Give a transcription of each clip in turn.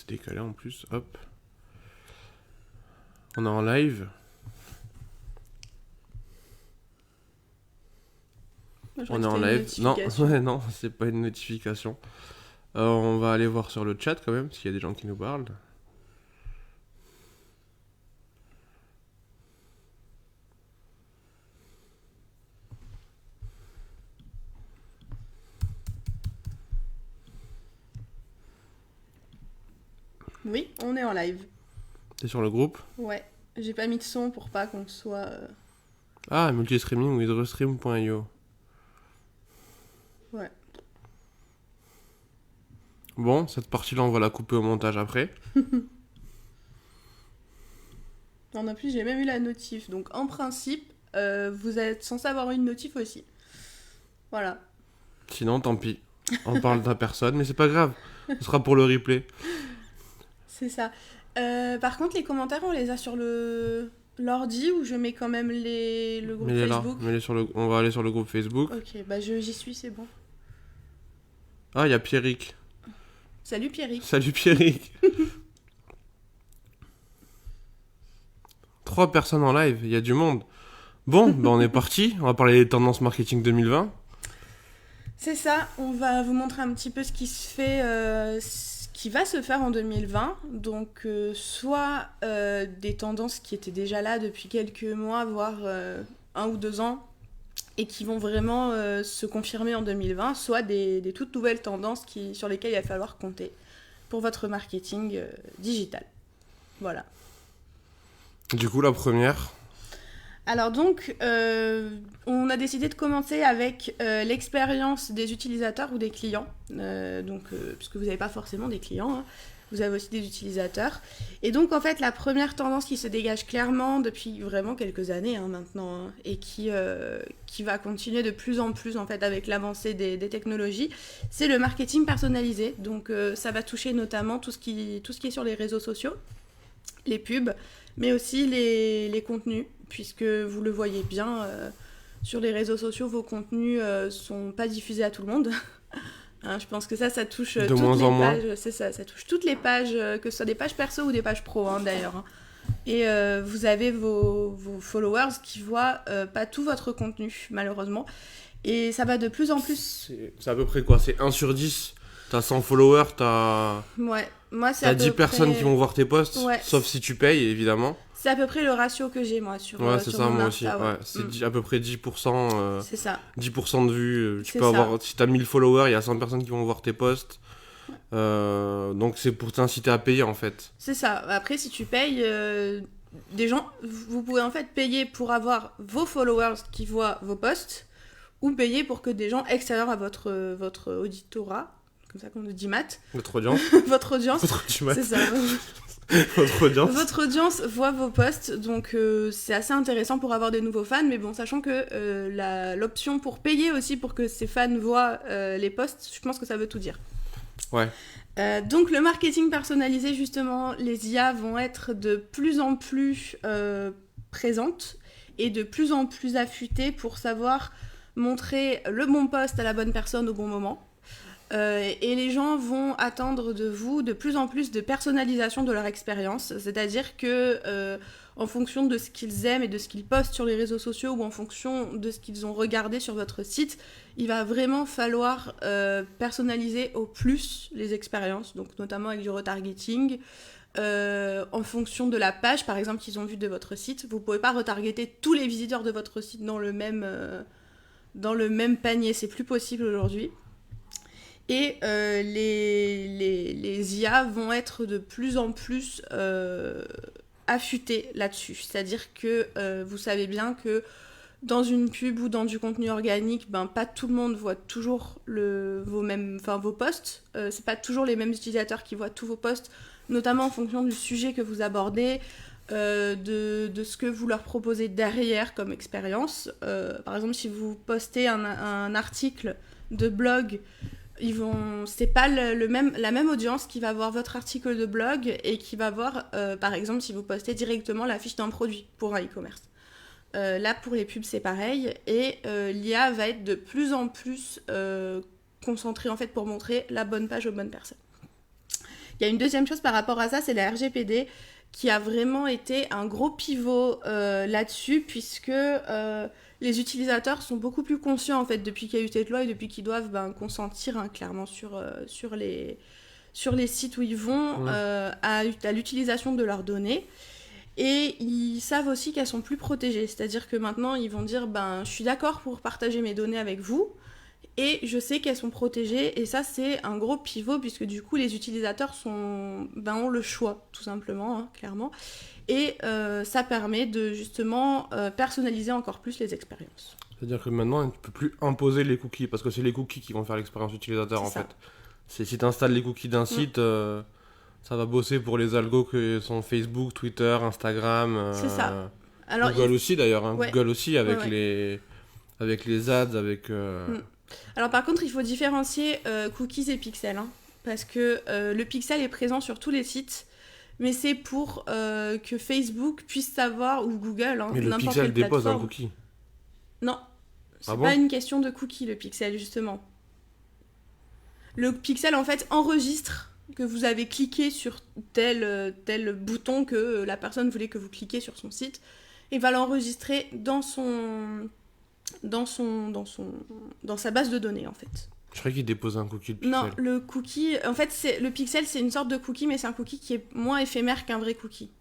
décalé en plus. Hop. On est en live. On est en live. Non, ouais, non, c'est pas une notification. On va aller voir sur le chat quand même, s'il y a des gens qui nous parlent. Oui, on est en live. T'es sur le groupe? Ouais, j'ai pas mis de son pour pas qu'on soit... Ah, multistreaming with restream.io. Ouais. Bon, cette partie-là, on va la couper au montage après. En plus, j'ai même eu la notif. Donc, en principe, vous êtes censé avoir une notif aussi. Voilà. Sinon, tant pis. On parle de la personne, mais c'est pas grave. Ce sera pour le replay. C'est ça. Par contre, les commentaires, on les a sur l'ordi ou je mets quand même le groupe Facebook. On va aller sur le groupe Facebook. Ok, bah j'y suis, c'est bon. Ah, il y a Pierrick. Salut Pierrick. Salut Pierrick. 3 personnes en live, il y a du monde. Bon, bah on est parti. On va parler des tendances marketing 2020. C'est ça, on va vous montrer un petit peu ce qui se fait, ce qui va se faire en 2020. Donc, soit des tendances qui étaient déjà là depuis quelques mois, voire 1 ou 2 ans, et qui vont vraiment se confirmer en 2020, soit des toutes nouvelles tendances sur lesquelles il va falloir compter pour votre marketing digital. Voilà. Du coup, la première... Alors donc, on a décidé de commencer avec l'expérience des utilisateurs ou des clients. Puisque vous n'avez pas forcément des clients, hein, vous avez aussi des utilisateurs. Et donc, en fait, la première tendance qui se dégage clairement depuis vraiment quelques années maintenant, hein, et qui va continuer de plus en plus en fait, avec l'avancée des technologies, c'est le marketing personnalisé. Donc, ça va toucher notamment tout ce qui est sur les réseaux sociaux, les pubs, mais aussi les contenus, puisque vous le voyez bien, sur les réseaux sociaux, vos contenus sont pas diffusés à tout le monde. Hein, je pense que ça touche de toutes moins les en pages. moins. C'est ça touche toutes les pages, que ce soit des pages perso ou des pages pro, hein, d'ailleurs. Hein. Et vous avez vos followers qui voient pas tout votre contenu, malheureusement. Et ça va de plus en plus... C'est à peu près quoi? C'est 1 sur 10. T'as 100 followers, t'as... Ouais, moi c'est T'as à peu 10 personnes près... qui vont voir tes posts, ouais, sauf si tu payes, évidemment. C'est à peu près le ratio que j'ai, moi, sur Ouais, c'est sur ça, mon moi Insta, aussi. ouais. Ouais, c'est à peu près 10%. C'est ça. 10% de vues. Tu C'est peux ça. avoir... Si t'as 1000 followers, il y a 100 personnes qui vont voir tes posts. Donc c'est pour t'inciter à payer, en fait. C'est ça. Après, si tu payes... des gens, vous pouvez en fait payer pour avoir vos followers qui voient vos posts, ou payer pour que des gens extérieurs à votre auditorat, comme ça qu'on dit maths. Votre audience. Votre audience. C'est ça. Votre audience. Votre audience voit vos posts, donc c'est assez intéressant pour avoir des nouveaux fans, mais bon, sachant que l'option pour payer aussi pour que ces fans voient les posts, je pense que ça veut tout dire. Ouais. Donc le marketing personnalisé, justement, les IA vont être de plus en plus présentes et de plus en plus affûtées pour savoir montrer le bon post à la bonne personne au bon moment. Et les gens vont attendre de vous de plus en plus de personnalisation de leur expérience, c'est-à-dire que en fonction de ce qu'ils aiment et de ce qu'ils postent sur les réseaux sociaux ou en fonction de ce qu'ils ont regardé sur votre site, il va vraiment falloir personnaliser au plus les expériences, donc notamment avec du retargeting. En fonction de la page, par exemple, qu'ils ont vue de votre site, vous ne pouvez pas retargeter tous les visiteurs de votre site dans le même panier, c'est plus possible aujourd'hui. Et les IA vont être de plus en plus affûtées là-dessus. C'est-à-dire que vous savez bien que dans une pub ou dans du contenu organique, pas tout le monde voit toujours vos posts. C'est pas toujours les mêmes utilisateurs qui voient tous vos posts, notamment en fonction du sujet que vous abordez, de ce que vous leur proposez derrière comme expérience. Par exemple, si vous postez un article de blog, c'est pas la même audience qui va voir votre article de blog et qui va voir, par exemple, si vous postez directement la fiche d'un produit pour un e-commerce. Là, pour les pubs, c'est pareil. Et l'IA va être de plus en plus concentrée, en fait, pour montrer la bonne page aux bonnes personnes. Il y a une deuxième chose par rapport à ça, c'est la RGPD qui a vraiment été un gros pivot là-dessus, puisque les utilisateurs sont beaucoup plus conscients en fait depuis qu'il y a eu cette loi et depuis qu'ils doivent consentir clairement sur les sites où ils vont à l'utilisation de leurs données. Et ils savent aussi qu'elles sont plus protégées, c'est-à-dire que maintenant ils vont dire je suis d'accord pour partager mes données avec vous, et je sais qu'elles sont protégées, et ça c'est un gros pivot puisque du coup les utilisateurs ont le choix tout simplement, clairement, et ça permet de justement personnaliser encore plus les expériences. C'est-à-dire que maintenant tu peux plus imposer les cookies parce que c'est les cookies qui vont faire l'expérience utilisateur en fait. Si tu installes les cookies d'un site, ça va bosser pour les algos que sont Facebook, Twitter, Instagram. C'est ça. Alors, Google aussi d'ailleurs, hein. Ouais. Google aussi avec Ouais. les ads, avec. Alors par contre, il faut différencier cookies et pixels, parce que le pixel est présent sur tous les sites, mais c'est pour que Facebook puisse savoir, ou Google, mais le n'importe pixel quelle dépose plateforme. un cookie. Non, c'est bon pas une question de cookie le pixel justement. Le pixel en fait enregistre que vous avez cliqué sur tel bouton que la personne voulait que vous cliquiez sur son site, et va l'enregistrer dans sa base de données en fait. Je croyais qu'il déposait un cookie, le pixel. Non, le cookie, en fait le pixel c'est une sorte de cookie, mais c'est un cookie qui est moins éphémère qu'un vrai cookie.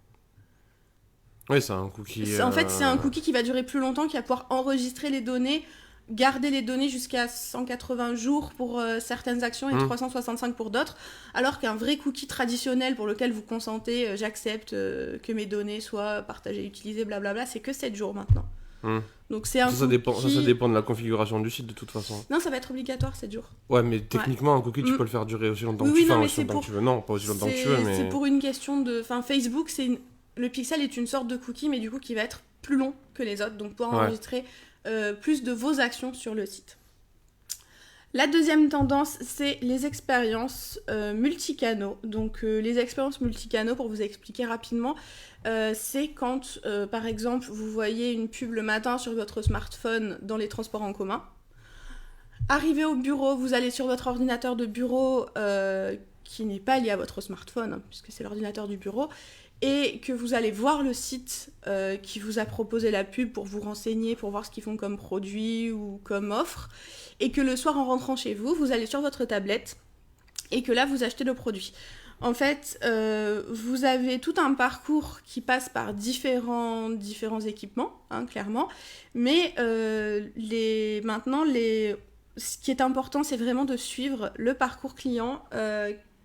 Oui, c'est un cookie. En fait c'est un cookie qui va durer plus longtemps, qui va pouvoir enregistrer les données, garder les données jusqu'à 180 jours pour certaines actions et 365 pour d'autres, alors qu'un vrai cookie traditionnel pour lequel vous consentez, j'accepte que mes données soient partagées, utilisées, blablabla, c'est que 7 jours maintenant. Donc c'est un ça dépend de la configuration du site de toute façon. Non, ça va être obligatoire 7 jours. Ouais, mais techniquement un cookie tu peux le faire durer aussi longtemps que tu veux. Non, pas aussi longtemps que tu veux, mais... C'est pour une question de... Enfin, Facebook, le pixel est une sorte de cookie, mais du coup qui va être plus long que les autres, donc pour enregistrer plus de vos actions sur le site. La deuxième tendance, c'est les expériences multicanaux. Donc les expériences multicanaux, pour vous expliquer rapidement, c'est quand, par exemple, vous voyez une pub le matin sur votre smartphone dans les transports en commun. Arrivé au bureau, vous allez sur votre ordinateur de bureau qui n'est pas lié à votre smartphone, puisque c'est l'ordinateur du bureau, et que vous allez voir le site qui vous a proposé la pub pour vous renseigner, pour voir ce qu'ils font comme produit ou comme offre, et que le soir en rentrant chez vous, vous allez sur votre tablette et que là vous achetez le produit. En fait, vous avez tout un parcours qui passe par différents équipements, clairement, mais maintenant, ce qui est important, c'est vraiment de suivre le parcours client,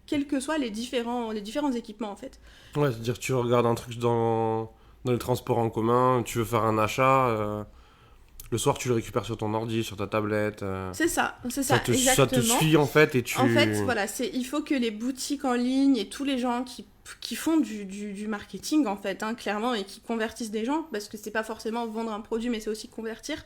quels que soient les différents équipements en fait. Ouais, c'est-à-dire que tu regardes un truc dans les transports en commun, tu veux faire un achat, le soir tu le récupères sur ton ordi, sur ta tablette. C'est ça, exactement. Ça te suit en fait et tu... En fait, voilà, il faut que les boutiques en ligne et tous les gens qui font du marketing en fait, clairement, et qui convertissent des gens, parce que c'est pas forcément vendre un produit, mais c'est aussi convertir,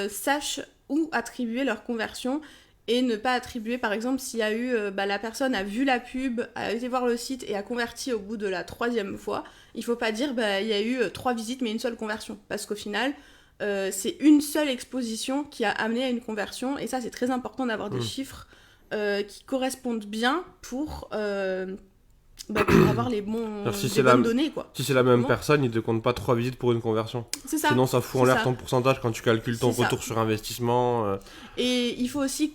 sachent où attribuer leur conversion. Et ne pas attribuer, par exemple, s'il y a eu... la personne a vu la pub, a été voir le site et a converti au bout de la 3e fois, il faut pas dire il y a eu 3 visites mais une seule conversion. Parce qu'au final, c'est une seule exposition qui a amené à une conversion. Et ça, c'est très important d'avoir des chiffres qui correspondent bien pour avoir les bonnes données, quoi. Si c'est la même personne, il te compte pas 3 visites pour une conversion. C'est ça. Sinon, ça fout en l'air ton pourcentage quand tu calcules ton retour sur investissement. Et il faut aussi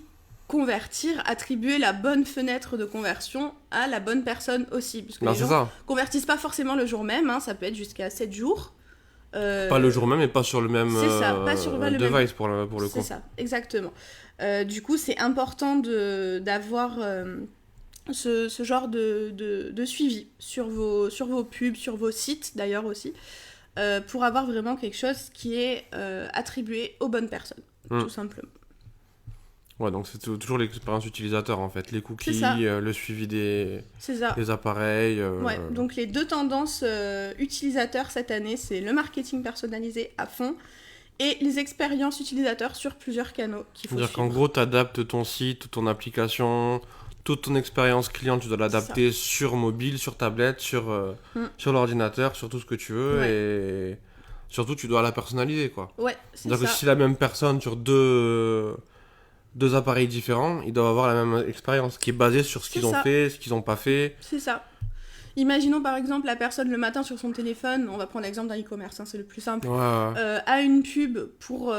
attribuer la bonne fenêtre de conversion à la bonne personne aussi. Parce que les gens convertissent pas forcément le jour même, ça peut être jusqu'à 7 jours. Pas le jour même et pas sur le même pas sur le device même... pour le coup. C'est ça, exactement. Du coup, c'est important d'avoir ce genre de suivi sur vos pubs, sur vos sites d'ailleurs aussi, pour avoir vraiment quelque chose qui est attribué aux bonnes personnes, tout simplement. Ouais, donc c'est toujours l'expérience utilisateur en fait, les cookies, le suivi des appareils. Ouais, donc les 2 tendances utilisateurs cette année, c'est le marketing personnalisé à fond et les expériences utilisateurs sur plusieurs canaux qu'il faut suivre. C'est-à-dire qu'en gros, tu adaptes ton site, ton application, toute ton expérience client, tu dois l'adapter sur mobile, sur tablette, sur l'ordinateur, sur tout ce que tu veux, et surtout tu dois la personnaliser, quoi. Ouais, c'est C'est-à-dire que si la même personne sur deux 2 appareils différents, ils doivent avoir la même expérience, qui est basée sur ce qu'ils ont fait, ce qu'ils n'ont pas fait. C'est ça. Imaginons par exemple la personne le matin sur son téléphone, on va prendre l'exemple d'un e-commerce, c'est le plus simple, a une pub pour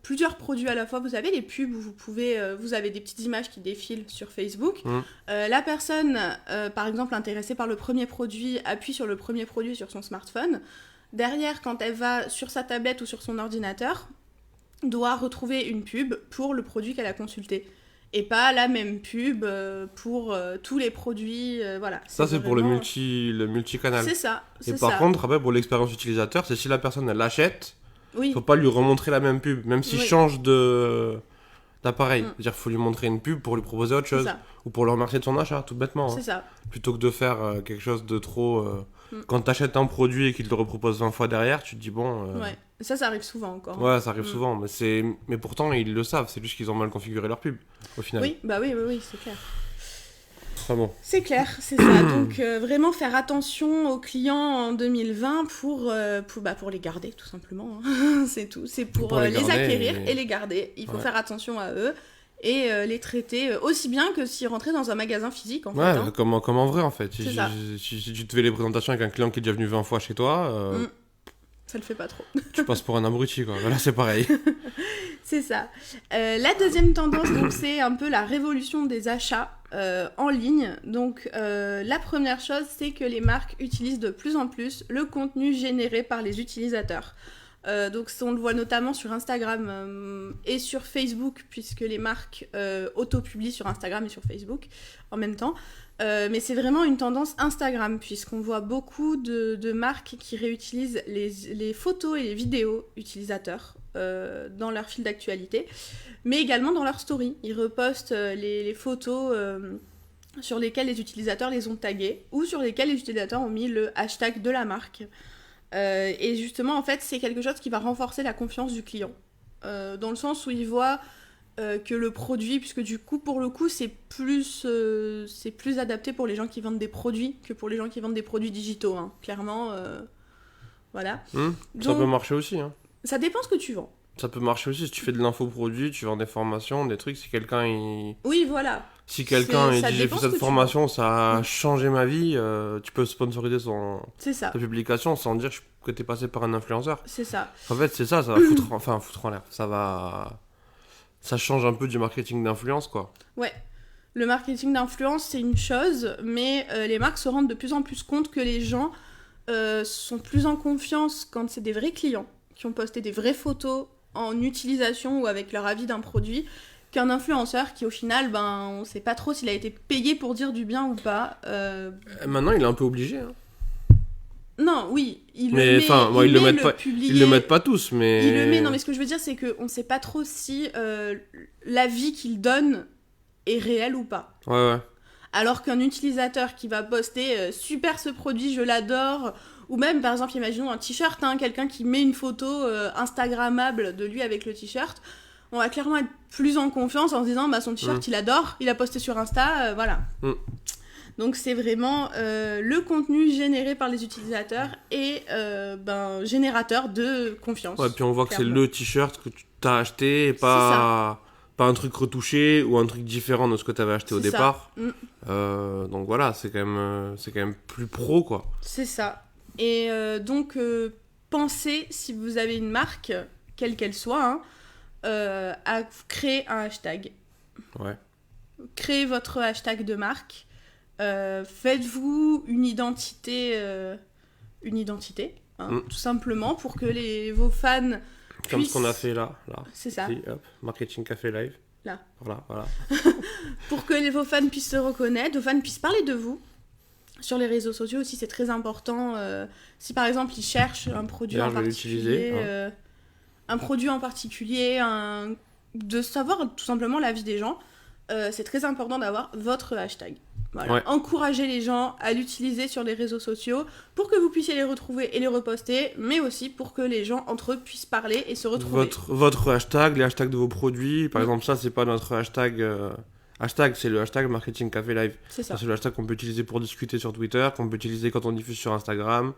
plusieurs produits à la fois. Vous savez, les pubs où vous avez des petites images qui défilent sur Facebook. La personne, par exemple intéressée par le premier produit, appuie sur le premier produit sur son smartphone. Derrière, quand elle va sur sa tablette ou sur son ordinateur, doit retrouver une pub pour le produit qu'elle a consulté. Et pas la même pub pour tous les produits, voilà. Ça, c'est vraiment... pour le multicanal. C'est ça. Et par contre, après, pour l'expérience utilisateur, c'est si la personne, elle l'achète, faut pas lui remontrer la même pub, même s'il change d'appareil. C'est-à-dire qu'il faut lui montrer une pub pour lui proposer autre chose, ou pour le remercier de son achat, tout bêtement. C'est ça. Plutôt que de faire quelque chose de trop... Quand t'achètes un produit et qu'il te le repropose 20 fois derrière, tu te dis bon... Ouais, ça arrive souvent encore. Ouais, ça arrive souvent, mais pourtant ils le savent, c'est juste qu'ils ont mal configuré leur pub, au final. Oui, c'est clair. Ah bon. C'est clair, c'est ça. Donc vraiment faire attention aux clients en 2020 pour les garder, tout simplement. Hein. C'est tout, c'est pour les acquérir et les garder. Il faut faire attention à eux. Et les traiter aussi bien que s'ils rentraient dans un magasin physique, en fait. Hein. Comme en vrai, en fait. Si tu te fais les présentations avec un client qui est déjà venu 20 fois chez toi... Ça le fait pas trop. Tu passes pour un abruti, quoi. Là, c'est pareil. C'est ça. La deuxième tendance, donc, c'est un peu la révolution des achats en ligne. Donc, la première chose, c'est que les marques utilisent de plus en plus le contenu généré par les utilisateurs. Donc on le voit notamment sur Instagram et sur Facebook, puisque les marques auto-publient sur Instagram et sur Facebook en même temps. Mais c'est vraiment une tendance Instagram, puisqu'on voit beaucoup de marques qui réutilisent les photos et les vidéos utilisateurs dans leur fil d'actualité, mais également dans leur story. Ils repostent les photos sur lesquelles les utilisateurs les ont taguées, ou sur lesquelles les utilisateurs ont mis le hashtag de la marque. Et justement, en fait, c'est quelque chose qui va renforcer la confiance du client. Dans le sens où il voit que le produit, puisque du coup, pour le coup, c'est plus adapté pour les gens qui vendent des produits que pour les gens qui vendent des produits digitaux. Hein. Clairement, voilà. Donc, ça peut marcher aussi. Hein. Ça dépend ce que tu vends. Ça peut marcher aussi si tu fais de l'infoproduit, tu vends des formations, des trucs. Si quelqu'un Oui, voilà. Si quelqu'un dit j'ai fait cette formation, ça a changé ma vie, tu peux sponsoriser ta publication sans dire que t'es passé par un influenceur. C'est ça. En fait, c'est ça, ça va foutre en l'air. Ça change un peu du marketing d'influence, quoi. Ouais. Le marketing d'influence, c'est une chose, mais les marques se rendent de plus en plus compte que les gens sont plus en confiance quand c'est des vrais clients qui ont posté des vraies photos en utilisation ou avec leur avis d'un produit, qu'un influenceur qui, au final, on sait pas trop s'il a été payé pour dire du bien ou pas. Maintenant, il est un peu obligé. Hein. Non, oui, ils le mettent pas tous, mais... Il le met, non, mais ce que je veux dire, c'est qu'on sait pas trop si l'avis qu'il donne est réel ou pas. Ouais. Alors qu'un utilisateur qui va poster « Super ce produit, je l'adore », ou même, par exemple, imaginons un t-shirt, quelqu'un qui met une photo instagrammable de lui avec le t-shirt, on va clairement être plus en confiance en se disant son t-shirt il adore, il a posté sur Insta, voilà. Donc c'est vraiment le contenu généré par les utilisateurs et générateur de confiance. Ouais, puis on voit clairement que c'est le t-shirt que tu t'as acheté et pas un truc retouché ou un truc différent de ce que tu avais acheté au départ. Donc voilà, c'est quand même plus pro, quoi. C'est ça. Et donc pensez, si vous avez une marque, quelle qu'elle soit, à créer un hashtag. Ouais. Créez votre hashtag de marque. Faites-vous une identité, tout simplement, pour que vos fans comme ce qu'on a fait là. C'est ça. Ici, hop, Marketing Café Live. Là. Voilà. Pour que vos fans puissent se reconnaître, vos fans puissent parler de vous. Sur les réseaux sociaux aussi, c'est très important. Si par exemple, ils cherchent un produit en particulier... un produit en particulier, de savoir tout simplement l'avis des gens, c'est très important d'avoir votre hashtag. Voilà. Ouais. Encouragez les gens à l'utiliser sur les réseaux sociaux pour que vous puissiez les retrouver et les reposter, mais aussi pour que les gens entre eux puissent parler et se retrouver. Votre hashtag, les hashtags de vos produits, par exemple, ça c'est pas notre hashtag. Hashtag, c'est le hashtag Marketing Café Live. C'est ça. C'est le hashtag qu'on peut utiliser pour discuter sur Twitter, qu'on peut utiliser quand on diffuse sur Instagram.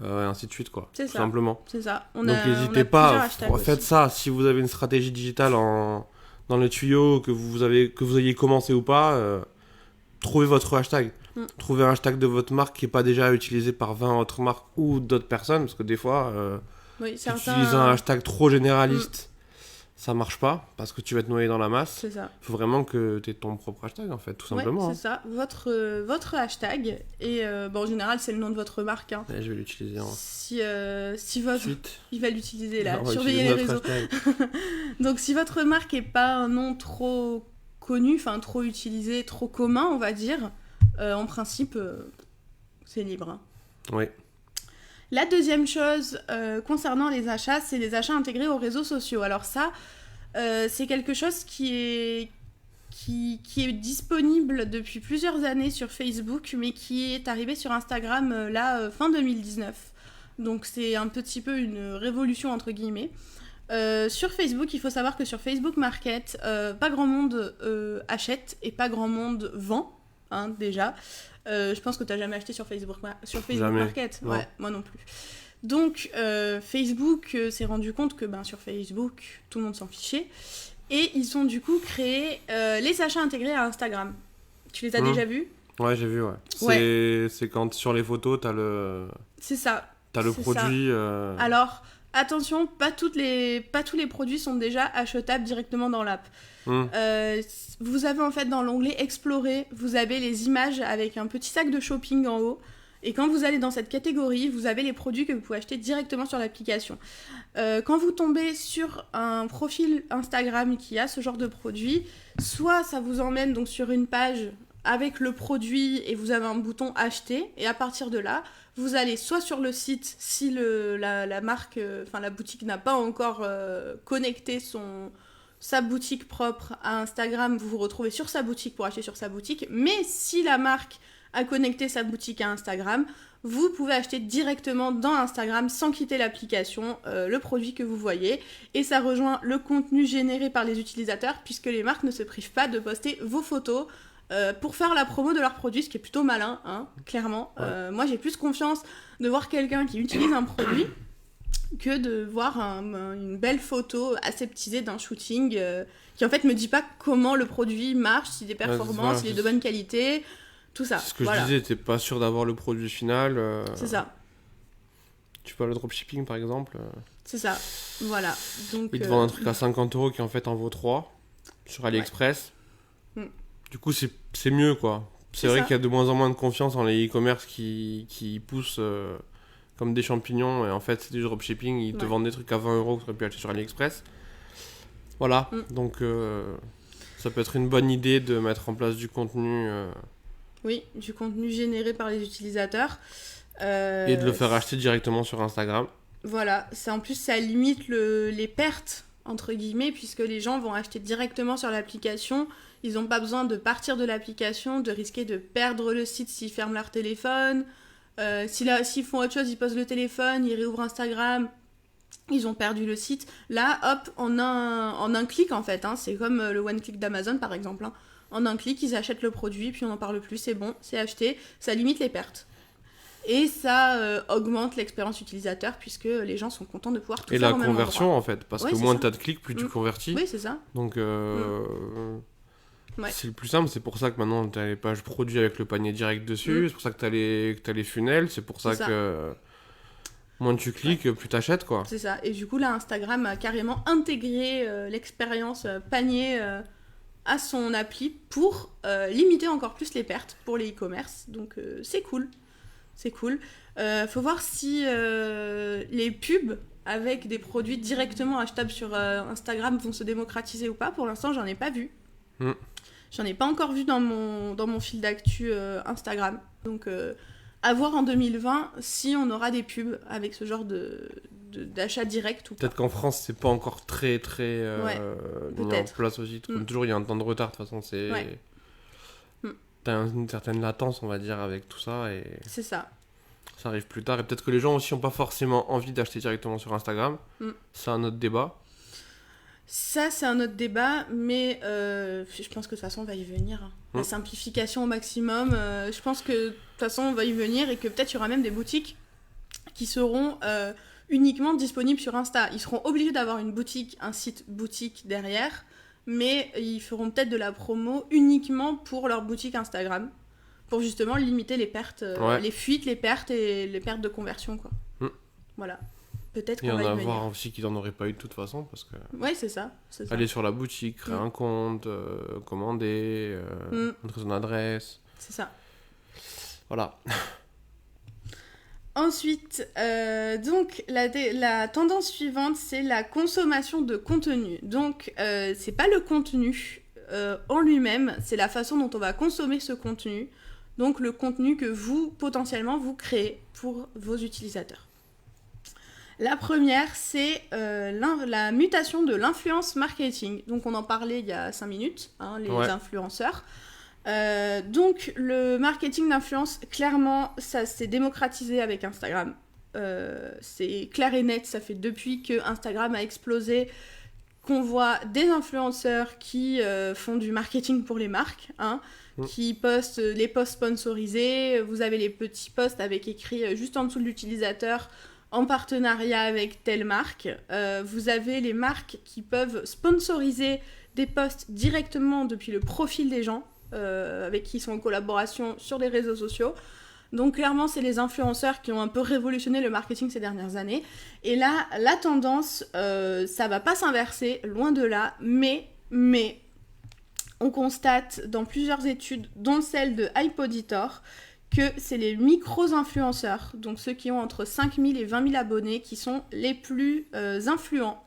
Et ainsi de suite, quoi. C'est tout ça. simplement. C'est ça. Donc n'hésitez pas, faites ça. Si vous avez une stratégie digitale dans les tuyaux, que vous ayez commencé ou pas, trouvez votre hashtag. Trouvez un hashtag de votre marque qui n'est pas déjà utilisé par 20 autres marques ou d'autres personnes, parce que des fois, utiliser un hashtag trop généraliste, ça marche pas, parce que tu vas te noyer dans la masse. C'est ça. Il faut vraiment que tu aies ton propre hashtag, en fait, tout simplement. C'est ça, votre hashtag, et en général, c'est le nom de votre marque. Hein. Ouais, je vais l'utiliser si votre... Suite. Il va l'utiliser là, surveiller les réseaux. Donc si votre marque n'est pas un nom trop connu, enfin trop utilisé, trop commun, on va dire, en principe, c'est libre. Hein. Oui. La deuxième chose concernant les achats, c'est les achats intégrés aux réseaux sociaux. Alors ça, c'est quelque chose qui est disponible depuis plusieurs années sur Facebook, mais qui est arrivé sur Instagram fin 2019. Donc c'est un petit peu une révolution entre guillemets. Sur Facebook, il faut savoir que sur Facebook Market, pas grand monde achète et pas grand monde vend, hein, déjà. Je pense que tu n'as jamais acheté sur Facebook Market. Non. Ouais, moi non plus. Donc, Facebook s'est rendu compte que sur Facebook, tout le monde s'en fichait. Et ils ont du coup créé les achats intégrés à Instagram. Tu les as déjà vus ? Ouais, j'ai vu, ouais. C'est quand sur les photos, t'as le... C'est ça. T'as le produit... Alors, attention, pas tous les produits sont déjà achetables directement dans l'app. Vous avez en fait dans l'onglet Explorer, vous avez les images avec un petit sac de shopping en haut. Et quand vous allez dans cette catégorie, vous avez les produits que vous pouvez acheter directement sur l'application. Quand vous tombez sur un profil Instagram qui a ce genre de produit, soit ça vous emmène donc sur une page avec le produit et vous avez un bouton acheter. Et à partir de là, vous allez soit sur le site si la marque, la boutique n'a pas encore connecté sa boutique propre à Instagram, vous vous retrouvez sur sa boutique pour acheter sur sa boutique. Mais si la marque a connecté sa boutique à Instagram, vous pouvez acheter directement dans Instagram sans quitter l'application le produit que vous voyez. Et ça rejoint le contenu généré par les utilisateurs puisque les marques ne se privent pas de poster vos photos pour faire la promo de leurs produits, ce qui est plutôt malin, hein, clairement. Ouais. Moi, j'ai plus confiance de voir quelqu'un qui utilise un produit que de voir une belle photo aseptisée d'un shooting qui en fait me dit pas comment le produit marche, s'il est performant, s'il est de bonne qualité, tout ça. C'est ce que je disais, t'es pas sûr d'avoir le produit final. C'est ça. Tu peux le dropshipping par exemple. C'est ça, voilà. Donc, ils te vendent un truc à 50€ qui en fait en vaut 3 sur AliExpress. Ouais. Du coup, c'est mieux quoi. C'est vrai qu'il y a de moins en moins de confiance en les e-commerce qui poussent comme des champignons et en fait c'est du dropshipping. Ils te vendent des trucs à 20€ que tu aurais pu acheter sur AliExpress. Voilà, donc ça peut être une bonne idée de mettre en place du contenu. Oui, du contenu généré par les utilisateurs. Et de le faire acheter directement sur Instagram. Voilà, en plus ça limite les pertes, entre guillemets, puisque les gens vont acheter directement sur l'application. Ils n'ont pas besoin de partir de l'application, de risquer de perdre le site s'ils ferment leur téléphone. S'ils font autre chose, ils posent le téléphone, ils réouvrent Instagram, ils ont perdu le site. Là, hop, en un clic en fait, hein, c'est comme le one click d'Amazon par exemple. Hein. En un clic, ils achètent le produit, puis on n'en parle plus, c'est bon, c'est acheté. Ça limite les pertes. Et ça augmente l'expérience utilisateur, puisque les gens sont contents de pouvoir tout faire au même endroit. Et la conversion en fait, parce que moins tu as de clics, plus tu convertis. Oui, c'est ça. Donc c'est le plus simple, c'est pour ça que maintenant tu as les pages produits avec le panier direct dessus, c'est pour ça que tu as les funnels, c'est pour ça que moins tu cliques, plus tu achètes quoi. C'est ça, et du coup là Instagram a carrément intégré l'expérience panier à son appli pour limiter encore plus les pertes pour les e-commerce, donc c'est cool. C'est cool. Faut voir si les pubs avec des produits directement achetables sur Instagram vont se démocratiser ou pas. Pour l'instant, j'en ai pas vu. J'en ai pas encore vu dans mon fil d'actu Instagram. Donc, à voir en 2020 si on aura des pubs avec ce genre d'achat direct ou pas. Peut-être qu'en France, c'est pas encore très mis en place aussi. Comme toujours, il y a un temps de retard. De toute façon, c'est... Ouais. T'as une certaine latence, on va dire, avec tout ça. Et c'est ça. Ça arrive plus tard. Et peut-être que les gens aussi n'ont pas forcément envie d'acheter directement sur Instagram. C'est un autre débat. Ça, c'est un autre débat, mais je pense que de toute façon, on va y venir. Hein. La simplification au maximum, je pense que de toute façon, on va y venir et que peut-être il y aura même des boutiques qui seront uniquement disponibles sur Insta. Ils seront obligés d'avoir une boutique, un site boutique derrière. mais ils feront peut-être de la promo uniquement pour leur boutique Instagram, pour justement limiter les pertes, les fuites, les pertes et les pertes de conversion, quoi. Voilà. Peut-être qu'on va y venir. Il y en a voir aussi qui n'en auraient pas eu de toute façon, parce que... Ouais, c'est ça. Aller sur la boutique, créer un compte, commander, entrer son adresse... C'est ça. Voilà. Ensuite, donc la tendance suivante, c'est la consommation de contenu. Donc, c'est pas le contenu en lui-même, c'est la façon dont on va consommer ce contenu. Donc, le contenu que vous, potentiellement, vous créez pour vos utilisateurs. La première, c'est la mutation de l'influence marketing. Donc, on en parlait il y a 5 minutes, les influenceurs. Donc, le marketing d'influence, clairement, ça s'est démocratisé avec Instagram. C'est clair et net, ça fait depuis que Instagram a explosé qu'on voit des influenceurs qui font du marketing pour les marques, qui postent les posts sponsorisés. Vous avez les petits posts avec écrit juste en dessous de l'utilisateur en partenariat avec telle marque. Vous avez les marques qui peuvent sponsoriser des posts directement depuis le profil des gens avec qui ils sont en collaboration sur les réseaux sociaux. Donc clairement, c'est les influenceurs qui ont un peu révolutionné le marketing ces dernières années. Et là, la tendance, ça va pas s'inverser, loin de là, mais on constate dans plusieurs études, dont celle de Hypoditor, que c'est les micro-influenceurs, donc ceux qui ont entre 5 000 et 20 000 abonnés, qui sont les plus influents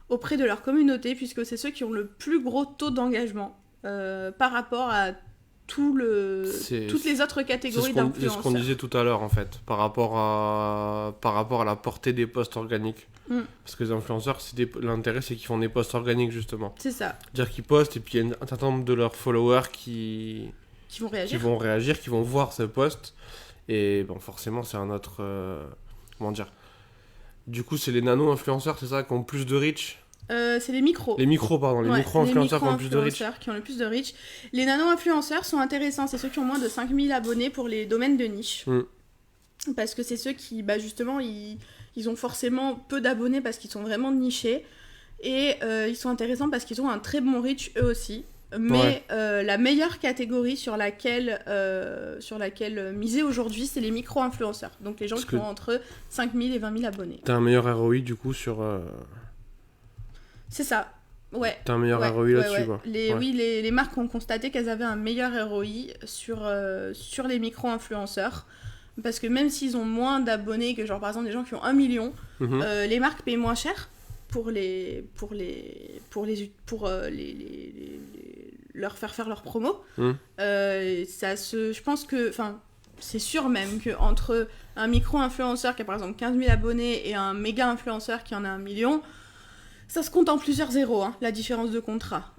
auprès de leur communauté, puisque c'est ceux qui ont le plus gros taux d'engagement par rapport à toutes les autres catégories d'influenceurs. C'est ce qu'on disait tout à l'heure, en fait, par rapport à la portée des posts organiques. Parce que les influenceurs, l'intérêt, c'est qu'ils font des posts organiques, justement. C'est ça. C'est-à-dire qu'ils postent, et puis il y a un certain nombre de leurs followers qui vont réagir, qui vont voir ce post. Et bon, forcément, c'est un autre... comment dire ? Du coup, c'est les nano-influenceurs, c'est ça, qui ont plus de reach ? C'est les micros. Les micro-influenceurs qui ont plus de reach. Qui ont le plus de reach. Les nano-influenceurs sont intéressants, c'est ceux qui ont moins de 5000 abonnés pour les domaines de niche. Parce que c'est ceux qui, justement, ils ont forcément peu d'abonnés parce qu'ils sont vraiment nichés. Et ils sont intéressants parce qu'ils ont un très bon reach eux aussi. Mais la meilleure catégorie sur laquelle miser aujourd'hui, c'est les micro-influenceurs. Donc les gens qui ont entre 5000 et 20 000 abonnés. T'as un meilleur ROI du coup sur... C'est ça, ouais. T'as un meilleur ROI là-dessus, quoi. Oui, les marques ont constaté qu'elles avaient un meilleur ROI sur les micro-influenceurs. Parce que même s'ils ont moins d'abonnés que, genre, par exemple, des gens qui ont 1 million, les marques payent moins cher pour leur faire faire leur promo. Je pense que... Enfin, c'est sûr même qu'entre un micro-influenceur qui a, par exemple, 15 000 abonnés et un méga-influenceur qui en a 1 million... Ça se compte en plusieurs zéros, la différence de contrat.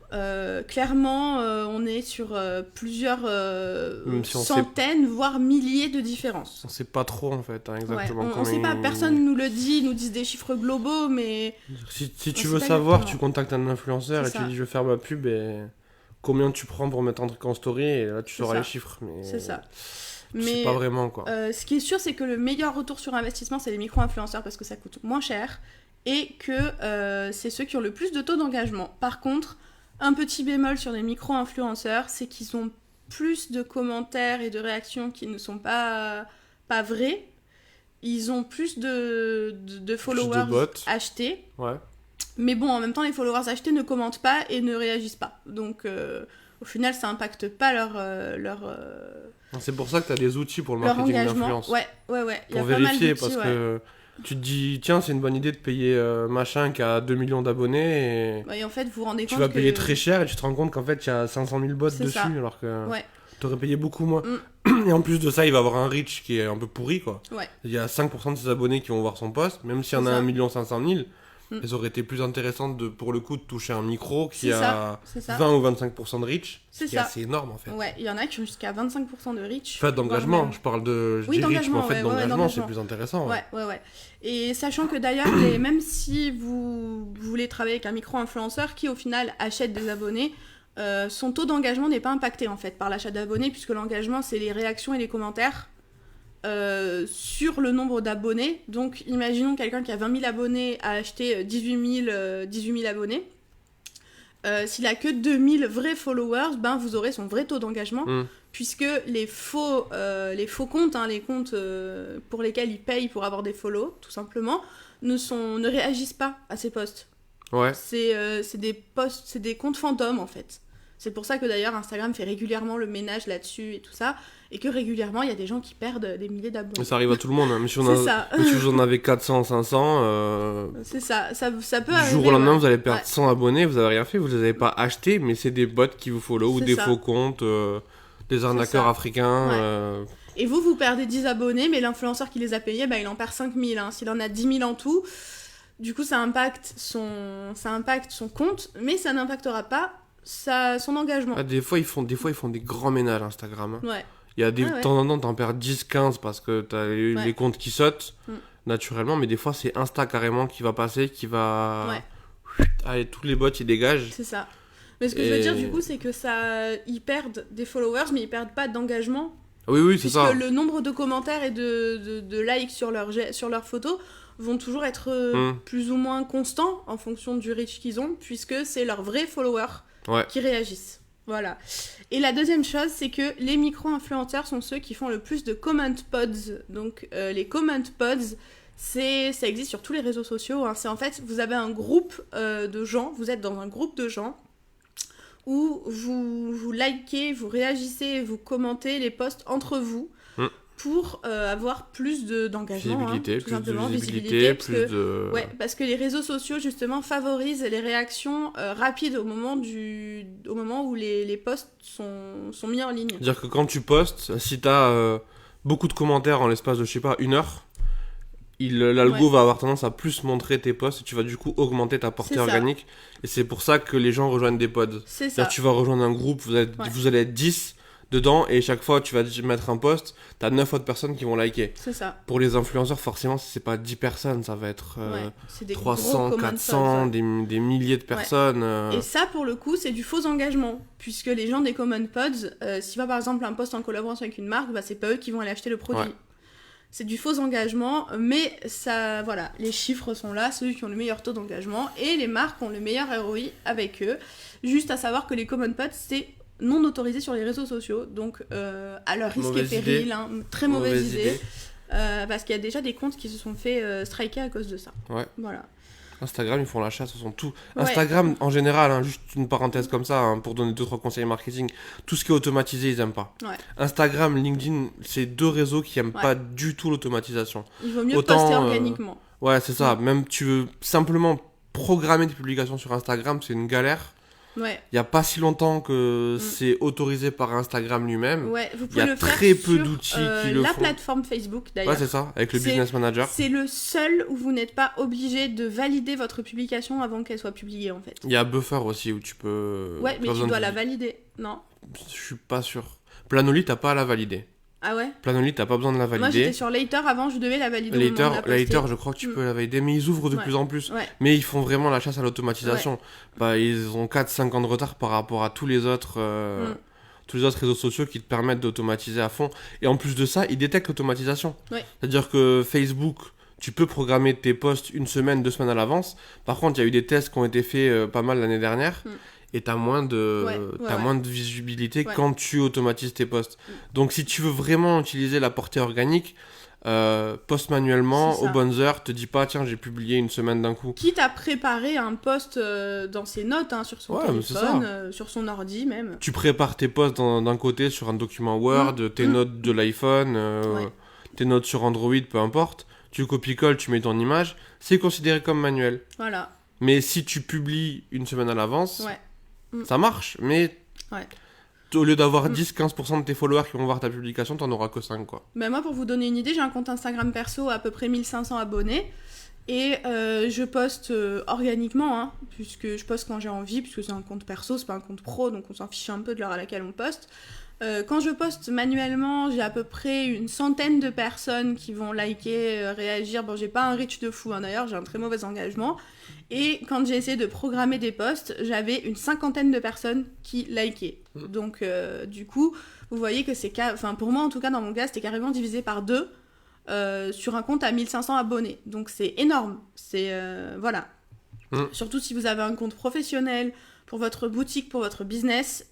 Clairement, on est sur plusieurs centaines, voire milliers de différences. On sait pas trop, en fait, exactement. On sait pas, personne nous le dit, ils nous disent des chiffres globaux, mais... Si tu veux savoir, tu contactes un influenceur tu dis « je veux faire ma pub » et combien tu prends pour mettre un truc en story, et là, tu sauras les chiffres. Mais... C'est ça. Mais pas vraiment, quoi. Ce qui est sûr, c'est que le meilleur retour sur investissement, c'est les micro-influenceurs, parce que ça coûte moins cher. Et que c'est ceux qui ont le plus de taux d'engagement. Par contre, un petit bémol sur les micro-influenceurs, c'est qu'ils ont plus de commentaires et de réactions qui ne sont pas vrais. Ils ont plus de followers achetés. Ouais. Mais bon, en même temps, les followers achetés ne commentent pas et ne réagissent pas. Donc, au final, ça n'impacte pas leur C'est pour ça que tu as des outils pour le marketing d'influence. Ouais. Pour vérifier, parce que... Tu te dis, tiens, c'est une bonne idée de payer machin qui a 2 millions d'abonnés et en fait, vous vous rendez compte tu vas payer très cher et tu te rends compte qu'en fait, il y a 500 000 bots dessus alors que tu aurais payé beaucoup moins. Et en plus de ça, il va avoir un reach qui est un peu pourri, quoi. Il y a 5% de ses abonnés qui vont voir son post, même s'il y en a 1 500 000. Elles auraient été plus intéressantes pour le coup de toucher un micro qui a 20 ou 25% de reach, ce qui est assez énorme en fait. Ouais, il y en a qui ont jusqu'à 25% de reach. Fait d'engagement, je parle de dis reach, mais en fait d'engagement c'est plus intéressant. Ouais. Et sachant que d'ailleurs, même si vous voulez travailler avec un micro-influenceur qui au final achète des abonnés, son taux d'engagement n'est pas impacté en fait par l'achat d'abonnés, puisque l'engagement c'est les réactions et les commentaires. Sur le nombre d'abonnés. Donc imaginons quelqu'un qui a 20 000 abonnés a acheté 18 000 abonnés. s'il a que 2000 vrais followers, ben vous aurez son vrai taux d'engagement, puisque les faux comptes, les comptes pour lesquels il paye pour avoir des follow, tout simplement, ne réagissent pas à ces posts. Ouais. C'est des comptes fantômes en fait. C'est pour ça que d'ailleurs Instagram fait régulièrement le ménage là-dessus et tout ça, et que régulièrement il y a des gens qui perdent des milliers d'abonnés. Ça arrive à tout le monde, hein. Mais si vous en avez 400, 500... C'est ça peut du arriver. jour au lendemain, vous allez perdre 100 abonnés, vous avez rien fait, vous les avez pas achetés, mais c'est des bots qui vous follow, ou des faux comptes, des arnaqueurs africains... Ouais. Et vous perdez 10 abonnés, mais l'influenceur qui les a payés, il en perd 5000. S'il en a 10 000 en tout, du coup ça impacte son compte, mais ça n'impactera pas son engagement. Des fois ils font des grands ménages Instagram. Hein. Ouais. Il y a de temps en temps, t'en perds 10-15 parce que t'as les comptes qui sautent naturellement, mais des fois c'est Insta carrément qui va passer, qui va... Allez, tous les bots ils dégagent. C'est ça. Mais ce que je veux dire du coup, c'est que ils perdent des followers, mais ils perdent pas d'engagement. Oui, c'est ça. Puisque le nombre de commentaires et de likes sur leurs photos vont toujours être plus ou moins constants en fonction du reach qu'ils ont, puisque c'est leurs vrais followers qui réagissent. Voilà. Et la deuxième chose, c'est que les micro-influenceurs sont ceux qui font le plus de comment pods. Donc les comment pods, ça existe sur tous les réseaux sociaux. C'est en fait, vous avez un groupe de gens, vous êtes dans un groupe de gens où vous likez, vous réagissez, vous commentez les posts entre vous pour avoir plus d'engagement, visibilité, tout simplement, visibilité, parce que les réseaux sociaux justement favorisent les réactions rapides au moment où les posts sont mis en ligne. C'est-à-dire que quand tu postes, si t'as beaucoup de commentaires en l'espace de, je sais pas, 1 heure, l'algo va avoir tendance à plus montrer tes posts et tu vas du coup augmenter ta portée organique. Et c'est pour ça que les gens rejoignent des pods. C'est ça. Tu vas rejoindre un groupe, vous allez être 10 dedans et chaque fois tu vas mettre un post, t'as 9 autres personnes qui vont liker. C'est ça. Pour les influenceurs, forcément, c'est pas 10 personnes, ça va être des 300, 400, des milliers de personnes. Et ça, pour le coup, c'est du faux engagement. Puisque les gens des Common Pods, s'il y a par exemple un post en collaboration avec une marque, c'est pas eux qui vont aller acheter le produit. Ouais. C'est du faux engagement, mais ça, voilà, les chiffres sont là, ceux qui ont le meilleur taux d'engagement, et les marques ont le meilleur ROI avec eux. Juste à savoir que les Common Pods, c'est non autorisé sur les réseaux sociaux, donc à leur risque et péril, très mauvaise idée. Parce qu'il y a déjà des comptes qui se sont fait striker à cause de ça. Ouais. Voilà. Instagram, ils font la chasse, ils sont tout. Instagram, en général, juste une parenthèse comme ça, pour donner 2-3 conseils marketing, tout ce qui est automatisé, ils aiment pas. Ouais. Instagram, LinkedIn, c'est 2 réseaux qui aiment pas du tout l'automatisation. Il vaut mieux poster organiquement. Ouais, c'est ça. Même tu veux simplement programmer tes publications sur Instagram, c'est une galère. Ouais. Il n'y a pas si longtemps que c'est autorisé par Instagram lui-même. Ouais, vous pouvez le faire très peu d'outils qui le font. La plateforme Facebook d'ailleurs. Ouais, c'est ça, avec le Business Manager. C'est le seul où vous n'êtes pas obligé de valider votre publication avant qu'elle soit publiée en fait. Il y a Buffer aussi où tu peux... Ouais, mais tu dois la valider, non ? Je suis pas sûr. Planoly, t'as pas à la valider. Ah ouais ? Planoly, t'as pas besoin de la valider. Moi j'étais sur Later avant, je devais la valider. Later, je crois que tu peux la valider, mais ils ouvrent de plus en plus. Ouais. Mais ils font vraiment la chasse à l'automatisation. Ouais. Ils ont 4-5 ans de retard par rapport à tous les autres réseaux sociaux qui te permettent d'automatiser à fond. Et en plus de ça, ils détectent l'automatisation. Ouais. C'est-à-dire que Facebook, tu peux programmer tes posts 1 semaine, 2 semaines à l'avance. Par contre, il y a eu des tests qui ont été faits pas mal l'année dernière. Et t'as moins de visibilité quand tu automatises tes posts. Donc si tu veux vraiment utiliser la portée organique, poste manuellement aux bonnes heures, te dis pas tiens j'ai publié 1 semaine d'un coup. Quitte à préparer un post dans ses notes, sur son téléphone, sur son ordi même. Tu prépares tes posts d'un côté sur un document Word, tes notes de l'iPhone, tes notes sur Android, peu importe. Tu copies-colles, tu mets ton image, c'est considéré comme manuel. Voilà. Mais si tu publies 1 semaine à l'avance... Ça marche, mais au lieu d'avoir 10-15% de tes followers qui vont voir ta publication, t'en auras que 5, quoi. Ben moi, pour vous donner une idée, j'ai un compte Instagram perso à peu près 1500 abonnés. Et je poste organiquement, puisque je poste quand j'ai envie, puisque c'est un compte perso, c'est pas un compte pro, donc on s'en fiche un peu de l'heure à laquelle on poste. Quand je poste manuellement, j'ai à peu près 100 de personnes qui vont liker, réagir. Bon, j'ai pas un reach de fou, d'ailleurs, j'ai un très mauvais engagement. Et quand j'ai essayé de programmer des posts, j'avais 50 de personnes qui likaient. Donc, du coup, vous voyez que c'est... pour moi, en tout cas, dans mon cas, c'était carrément divisé par 2 sur un compte à 1500 abonnés. Donc, c'est énorme. C'est... voilà. Surtout si vous avez un compte professionnel pour votre boutique, pour votre business,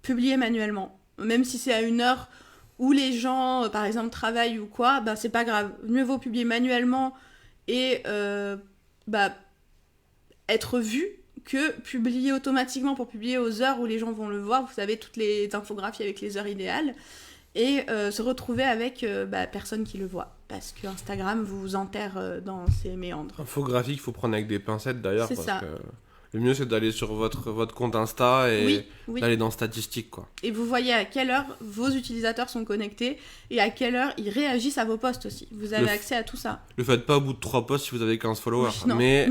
publiez manuellement. Même si c'est à une heure où les gens, par exemple, travaillent ou quoi, c'est pas grave. Mieux vaut publier manuellement et être vu que publier automatiquement pour publier aux heures où les gens vont le voir. Vous savez, toutes les infographies avec les heures idéales. Et se retrouver avec personne qui le voit. Parce que Instagram vous enterre dans ses méandres. Infographie, il faut prendre avec des pincettes d'ailleurs. C'est parce ça. Que le mieux, c'est d'aller sur votre compte Insta et d'aller dans statistiques, quoi. Et vous voyez à quelle heure vos utilisateurs sont connectés et à quelle heure ils réagissent à vos posts aussi. Vous avez accès à tout ça. Le faites pas au bout de 3 posts si vous avez 15 followers. Oui, mais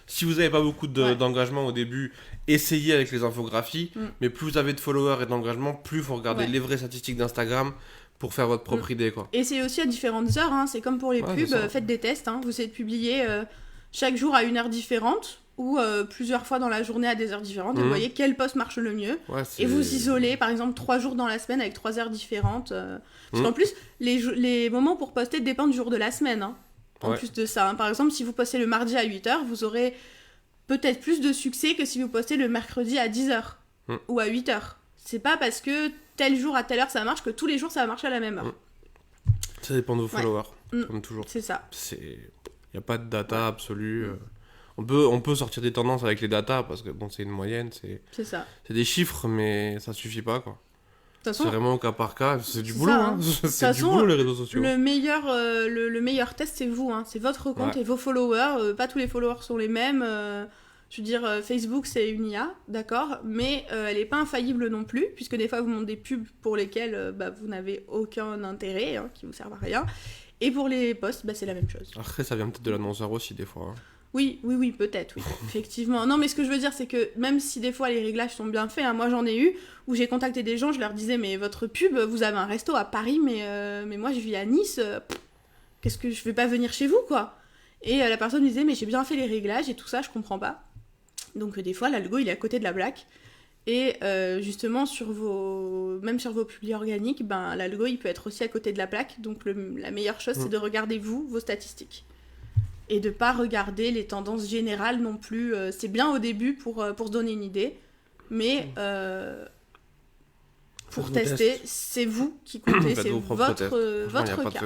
si vous n'avez pas beaucoup d'engagement au début, essayez avec les infographies. Mais plus vous avez de followers et d'engagement, plus il faut regarder les vraies statistiques d'Instagram pour faire votre propre idée, quoi. Et c'est aussi à différentes heures. C'est comme pour les pubs. Faites des tests. Vous essayez de publier chaque jour à une heure différente. Ou plusieurs fois dans la journée à des heures différentes, et vous voyez quel post marche le mieux, et vous isolez par exemple 3 jours dans la semaine avec 3 heures différentes, parce qu'en plus les moments pour poster dépendent du jour de la semaine, en plus de ça, par exemple si vous postez le mardi à 8h, vous aurez peut-être plus de succès que si vous postez le mercredi à 10h ou à 8h. C'est pas parce que tel jour à telle heure ça marche que tous les jours ça va marcher à la même heure. Ça dépend de vos followers, comme toujours. C'est ça. Il n'y a pas de data absolue. On peut sortir des tendances avec les datas parce que c'est une moyenne, c'est ça. C'est des chiffres, mais ça suffit pas, quoi. Façon, c'est vraiment au cas par cas, c'est du boulot, ça, c'est du boulot les réseaux sociaux. Le meilleur test c'est vous, c'est votre compte et vos followers, pas tous les followers sont les mêmes. Je veux dire, Facebook c'est une IA, d'accord, mais elle est pas infaillible non plus, puisque des fois vous montrez des pubs pour lesquelles vous n'avez aucun intérêt, qui vous servent à rien. Et pour les posts, c'est la même chose. Après ça vient peut-être de l'annonceur aussi des fois. Oui, peut-être, oui, effectivement. Non, mais ce que je veux dire, c'est que même si des fois les réglages sont bien faits, moi j'en ai eu, où j'ai contacté des gens, je leur disais, mais votre pub, vous avez un resto à Paris, mais moi je vis à Nice, qu'est-ce que je vais pas venir chez vous, quoi. Et la personne me disait, mais j'ai bien fait les réglages et tout ça, je comprends pas. Donc des fois, l'algo, il est à côté de la plaque. Et justement, même sur vos publics organiques, l'algo, il peut être aussi à côté de la plaque. Donc la meilleure chose, c'est de regarder, vos statistiques. Et de pas regarder les tendances générales non plus. C'est bien au début pour se donner une idée, mais pour tester, c'est vous qui comptez, c'est votre cas.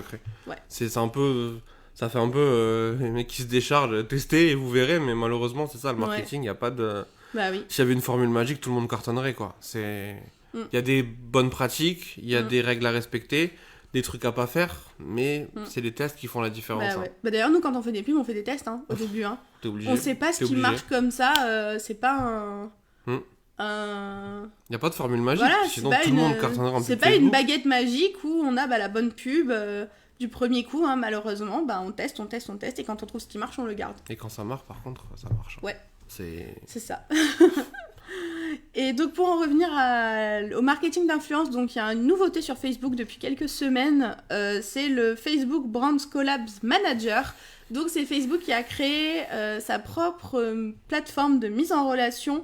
Ça fait un peu les mecs qui se déchargent, tester et vous verrez, mais malheureusement c'est ça le marketing, il n'y a pas de... S'il y avait une formule magique, tout le monde cartonnerait, quoi. Il y a des bonnes pratiques, il y a des règles à respecter, des trucs à pas faire, mais c'est les tests qui font la différence. D'ailleurs, nous, quand on fait des pubs, on fait des tests au début. T'es obligé. On sait pas ce qui marche comme ça, c'est pas un... Il n'y a pas de formule magique, sinon tout le monde cartonnerait en pub. C'est pas une baguette magique où on a la bonne pub du premier coup, malheureusement, on teste, et quand on trouve ce qui marche, on le garde. Et quand ça marche, par contre, ça marche. Ouais. C'est ça. Et donc pour en revenir au marketing d'influence, donc il y a une nouveauté sur Facebook depuis quelques semaines, c'est le Facebook Brands Collabs Manager. Donc c'est Facebook qui a créé sa propre plateforme de mise en relation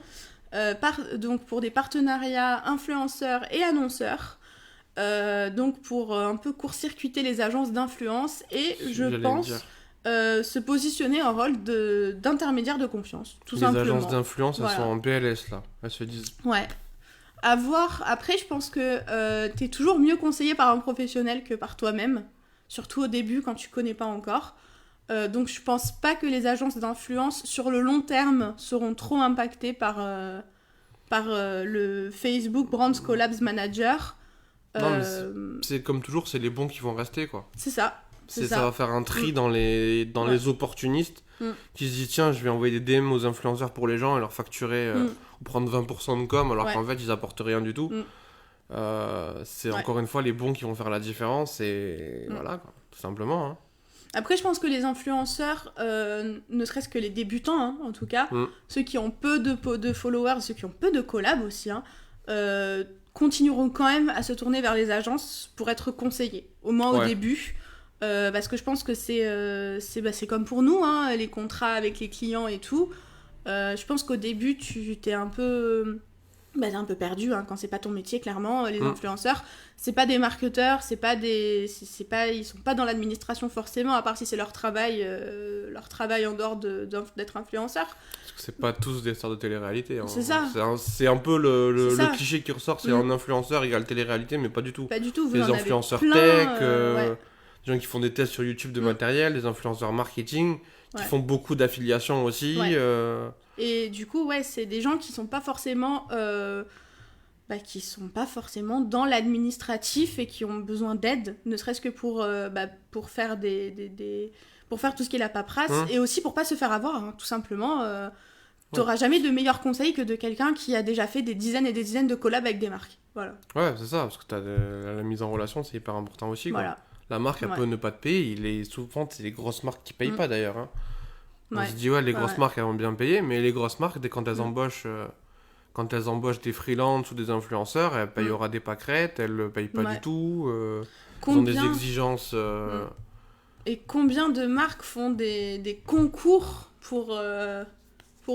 donc pour des partenariats influenceurs et annonceurs. Donc pour un peu court-circuiter les agences d'influence et je pense se positionner en rôle d'intermédiaire de confiance, tout simplement. Les agences d'influence, elles sont en PLS là, elles se disent... Ouais. À voir, après je pense que t'es toujours mieux conseillé par un professionnel que par toi-même, surtout au début quand tu connais pas encore. Donc je pense pas que les agences d'influence sur le long terme seront trop impactées par le Facebook Brands Collabs Manager. Non, mais c'est comme toujours, c'est les bons qui vont rester, quoi. C'est ça. Ça va faire un tri dans les opportunistes qui se disent tiens, je vais envoyer des DM aux influenceurs pour les gens et leur facturer ou prendre 20% de com alors qu'en fait ils apportent rien du tout. C'est encore une fois les bons qui vont faire la différence et voilà, quoi, tout simplement. Après, je pense que les influenceurs, ne serait-ce que les débutants, en tout cas, ceux qui ont peu de followers, ceux qui ont peu de collabs aussi, continueront quand même à se tourner vers les agences pour être conseillés, au moins au début. Parce que je pense que c'est comme pour nous, les contrats avec les clients et tout. Je pense qu'au début, tu t'es un peu bah, t'es un peu perdu hein, quand c'est pas ton métier, clairement. Les influenceurs, c'est pas des marketeurs, ils sont pas dans l'administration forcément, à part si c'est leur travail en dehors d'être influenceur. Parce que c'est pas tous des stars de télé-réalité. Hein. C'est ça. C'est un peu le cliché qui ressort, c'est un influenceur égale télé-réalité, mais pas du tout. Pas du tout, vous les en avez influenceurs plein, tech, ouais. des gens qui font des tests sur YouTube de matériel, des influenceurs marketing, qui Ouais. font beaucoup d'affiliations aussi. Ouais. Et du coup, ouais, c'est des gens qui sont pas forcément dans l'administratif et qui ont besoin d'aide, ne serait-ce que pour faire pour faire tout ce qui est la paperasse et aussi pour pas se faire avoir, hein, tout simplement. T'auras jamais de meilleurs conseils que de quelqu'un qui a déjà fait des dizaines et des dizaines de collabs avec des marques. Voilà. Ouais, c'est ça, parce que la mise en relation, c'est hyper important aussi. Quoi. Voilà. La marque, elle peut ne pas te payer. Souvent, c'est les grosses marques qui payent pas d'ailleurs. Hein. On se dit, les grosses marques, elles vont bien payer, mais les grosses marques, dès quand elles embauchent des freelances ou des influenceurs, elles payent des pâquerettes, elles ne payent pas du tout. Ils ont des exigences. Et combien de marques font des concours pour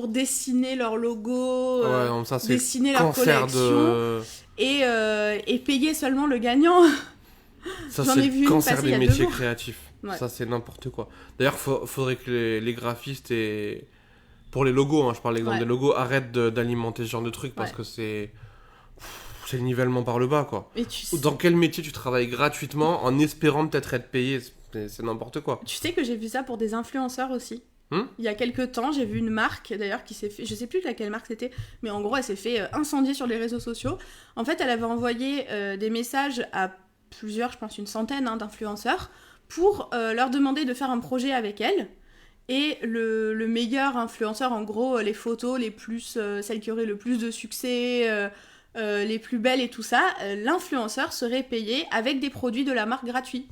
dessiner leur logo, donc ça, dessiner leur collection et payer seulement le gagnant. Ça, c'est le cancer des métiers créatifs. Ouais. Ça, c'est n'importe quoi. D'ailleurs, faudrait que les graphistes et... Pour les logos, hein, je parle l'exemple des logos, arrêtent d'alimenter ce genre de trucs parce que c'est le nivellement par le bas, quoi. Dans quel métier tu travailles gratuitement en espérant peut-être être payé? C'est n'importe quoi. Tu sais que j'ai vu ça pour des influenceurs aussi. Il y a quelques temps, j'ai vu une marque d'ailleurs qui s'est fait, je sais plus laquelle marque c'était, mais en gros elle s'est fait incendier sur les réseaux sociaux. En fait, elle avait envoyé des messages à plusieurs, je pense une centaine d'influenceurs pour leur demander de faire un projet avec elle. Et le meilleur influenceur, en gros, les photos les plus, celles qui auraient le plus de succès, les plus belles et tout ça, l'influenceur serait payé avec des produits de la marque gratuits.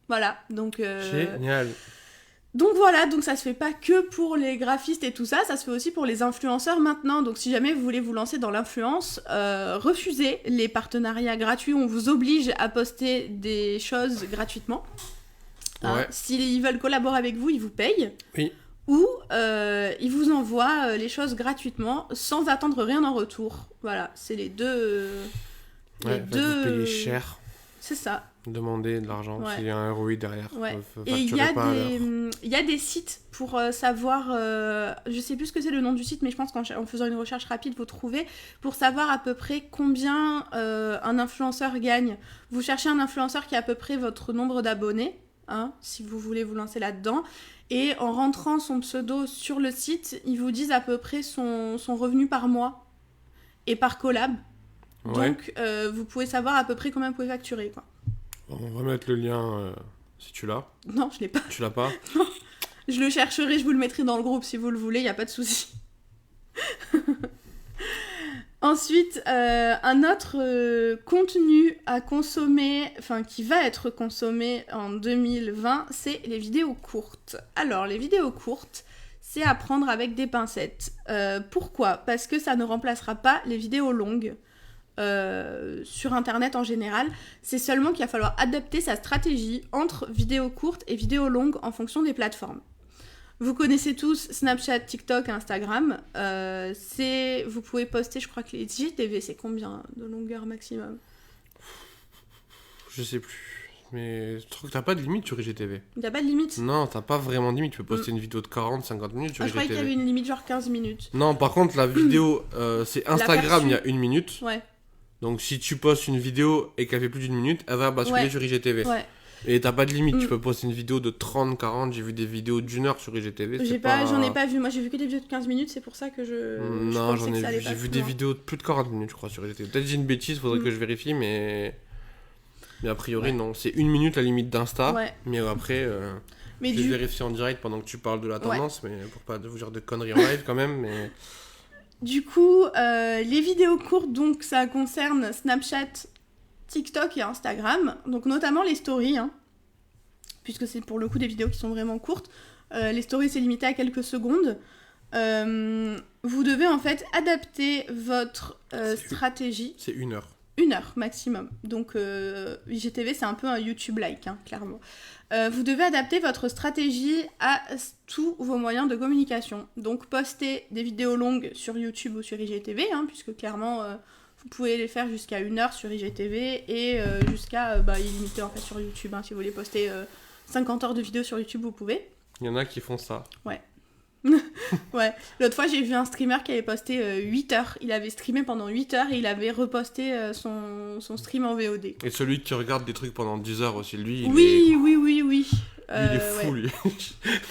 Voilà, donc... Génial. Donc voilà, donc ça se fait pas que pour les graphistes et tout ça, ça se fait aussi pour les influenceurs maintenant. Donc si jamais vous voulez vous lancer dans l'influence, refusez les partenariats gratuits, on vous oblige à poster des choses gratuitement. Hein, s'ils veulent collaborer avec vous, ils vous payent. Oui. Ou ils vous envoient les choses gratuitement sans attendre rien en retour. Voilà, c'est les deux... Vous payez cher. C'est ça. Demander de l'argent, s'il y a un ROI derrière. Et il y a des sites pour savoir, je sais plus ce que c'est le nom du site, mais je pense qu'en faisant une recherche rapide, vous trouvez, pour savoir à peu près combien un influenceur gagne. Vous cherchez un influenceur qui a à peu près votre nombre d'abonnés, hein, si vous voulez vous lancer là-dedans, et en rentrant son pseudo sur le site, ils vous disent à peu près son revenu par mois et par collab. Donc vous pouvez savoir à peu près combien vous pouvez facturer, quoi. On va mettre le lien si tu l'as. Non, je l'ai pas. Tu l'as pas? Non. Je le chercherai, je vous le mettrai dans le groupe si vous le voulez, il n'y a pas de souci. Ensuite, un autre contenu à consommer, enfin qui va être consommé en 2020, c'est les vidéos courtes. Alors, les vidéos courtes, c'est à prendre avec des pincettes. Pourquoi ? Parce que ça ne remplacera pas les vidéos longues. Sur internet en général, c'est seulement qu'il va falloir adapter sa stratégie entre vidéos courtes et vidéos longues en fonction des plateformes. Vous connaissez tous Snapchat, TikTok, Instagram. Vous pouvez poster, je crois que les IGTV, c'est combien de longueur maximum ? Je sais plus. Mais je trouve que t'as pas de limite sur IGTV. Il n'y a pas de limite ? Non, t'as pas vraiment de limite. Tu peux poster une vidéo de 40-50 minutes sur IGTV. Je croyais qu'il y avait une limite genre 15 minutes. Non, par contre, la vidéo, c'est Instagram, il y a 1 minute. Ouais. Donc si tu postes une vidéo et qu'elle fait plus d'1 minute, elle va basculer sur IGTV. Ouais. Et t'as pas de limite, tu peux poster une vidéo de 30-40, j'ai vu des vidéos d'1 heure sur IGTV. J'en ai pas vu, moi j'ai vu que des vidéos de 15 minutes, c'est pour ça que Non, j'ai vu des vidéos de plus de 40 minutes, je crois, sur IGTV. Peut-être j'ai une bêtise, faudrait que je vérifie, mais a priori non. C'est 1 minute la limite d'Insta, mais après, je vais vérifier en direct pendant que tu parles de la tendance, mais pour pas vous dire de conneries en live quand même, mais... Du coup, les vidéos courtes, donc ça concerne Snapchat, TikTok et Instagram, donc notamment les stories, hein, puisque c'est pour le coup des vidéos qui sont vraiment courtes. Les stories, c'est limité à quelques secondes. Vous devez en fait adapter votre stratégie. C'est 1 heure. 1 heure maximum. Donc IGTV, c'est un peu un YouTube-like, hein, clairement. Vous devez adapter votre stratégie à tous vos moyens de communication. Donc poster des vidéos longues sur YouTube ou sur IGTV, hein, puisque clairement vous pouvez les faire jusqu'à 1 heure sur IGTV et jusqu'à illimité en fait sur YouTube. Hein, si vous voulez poster 50 heures de vidéos sur YouTube, vous pouvez. Il y en a qui font ça. Ouais. Ouais, l'autre fois j'ai vu un streamer qui avait posté 8 heures. Il avait streamé pendant 8 heures et il avait reposté son stream en VOD. Et celui qui regarde des trucs pendant 10 heures aussi, lui, Oui. il est fou, ouais. lui.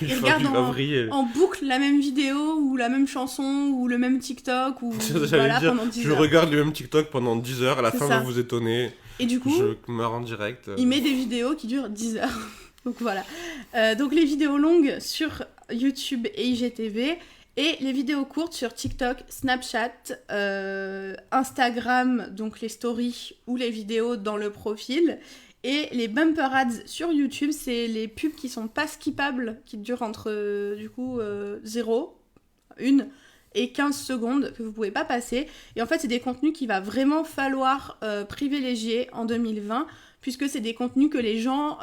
Il regarde en boucle la même vidéo ou la même chanson ou le même TikTok ou pendant 10 heures. Je regarde le même TikTok pendant 10 heures, à la fin vous vous étonnez. Et du coup, je meurs en direct. Il met des vidéos qui durent 10 heures. Donc voilà. Donc les vidéos longues sur YouTube et IGTV et les vidéos courtes sur TikTok, Snapchat, Instagram, donc les stories ou les vidéos dans le profil. Et les bumper ads sur YouTube, c'est les pubs qui sont pas skippables, qui durent entre 0, 1 et 15 secondes, que vous pouvez pas passer. Et en fait, c'est des contenus qu'il va vraiment falloir privilégier en 2020, puisque c'est des contenus que les gens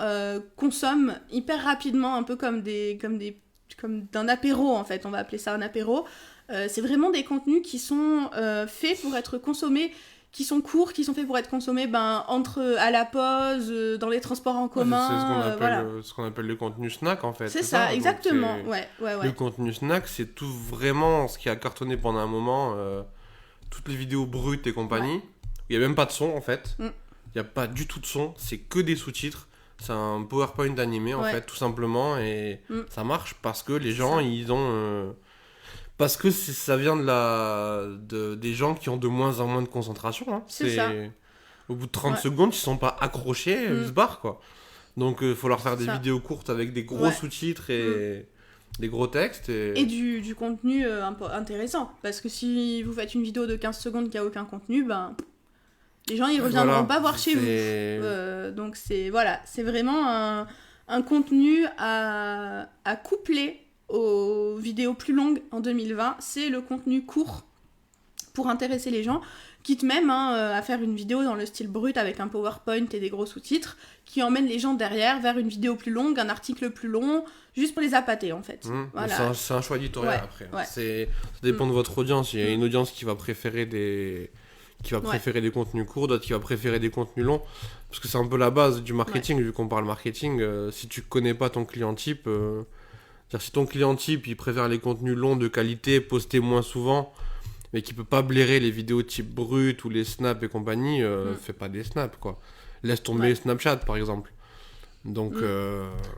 consomment hyper rapidement, un peu comme d'un apéro en fait, on va appeler ça un apéro. C'est vraiment des contenus qui sont faits pour être consommés, qui sont courts, qui sont faits pour être consommés à la pause, dans les transports en commun. C'est ce qu'on appelle le contenu snack en fait. C'est ça, exactement. Ouais. Le contenu snack, c'est tout vraiment ce qui a cartonné pendant un moment, toutes les vidéos brutes et compagnie. Il n'y a même pas de son en fait. Il n'y a pas du tout de son, c'est que des sous-titres. C'est un PowerPoint animé en fait, tout simplement. Et ça marche parce que les gens, ils ont... Parce que ça vient des gens qui ont de moins en moins de concentration. Hein. C'est ça. Au bout de 30 secondes, ils ne sont pas accrochés, ils se barrent quoi. Donc il faut leur faire des vidéos courtes avec des gros sous-titres et des gros textes. Et du contenu intéressant. Parce que si vous faites une vidéo de 15 secondes qui n'a aucun contenu, les gens ils reviendront pas voir chez vous. Donc c'est vraiment un contenu à coupler aux vidéos plus longues en 2020. C'est le contenu court pour intéresser les gens, quitte même à faire une vidéo dans le style brut avec un PowerPoint et des gros sous-titres qui emmènent les gens derrière vers une vidéo plus longue, un article plus long, juste pour les appâter en fait. Voilà. C'est un choix éditorial après. Ça dépend de votre audience. Il y a une audience qui va préférer des contenus courts, d'autres qui va préférer des contenus longs, parce que c'est un peu la base du marketing, vu qu'on parle marketing. Si tu connais pas ton client type, si ton client type il préfère les contenus longs de qualité, postés moins souvent, mais qui peut pas blairer les vidéos type brut ou les snaps et compagnie, fais pas des snaps quoi. Laisse tomber Snapchat par exemple. Donc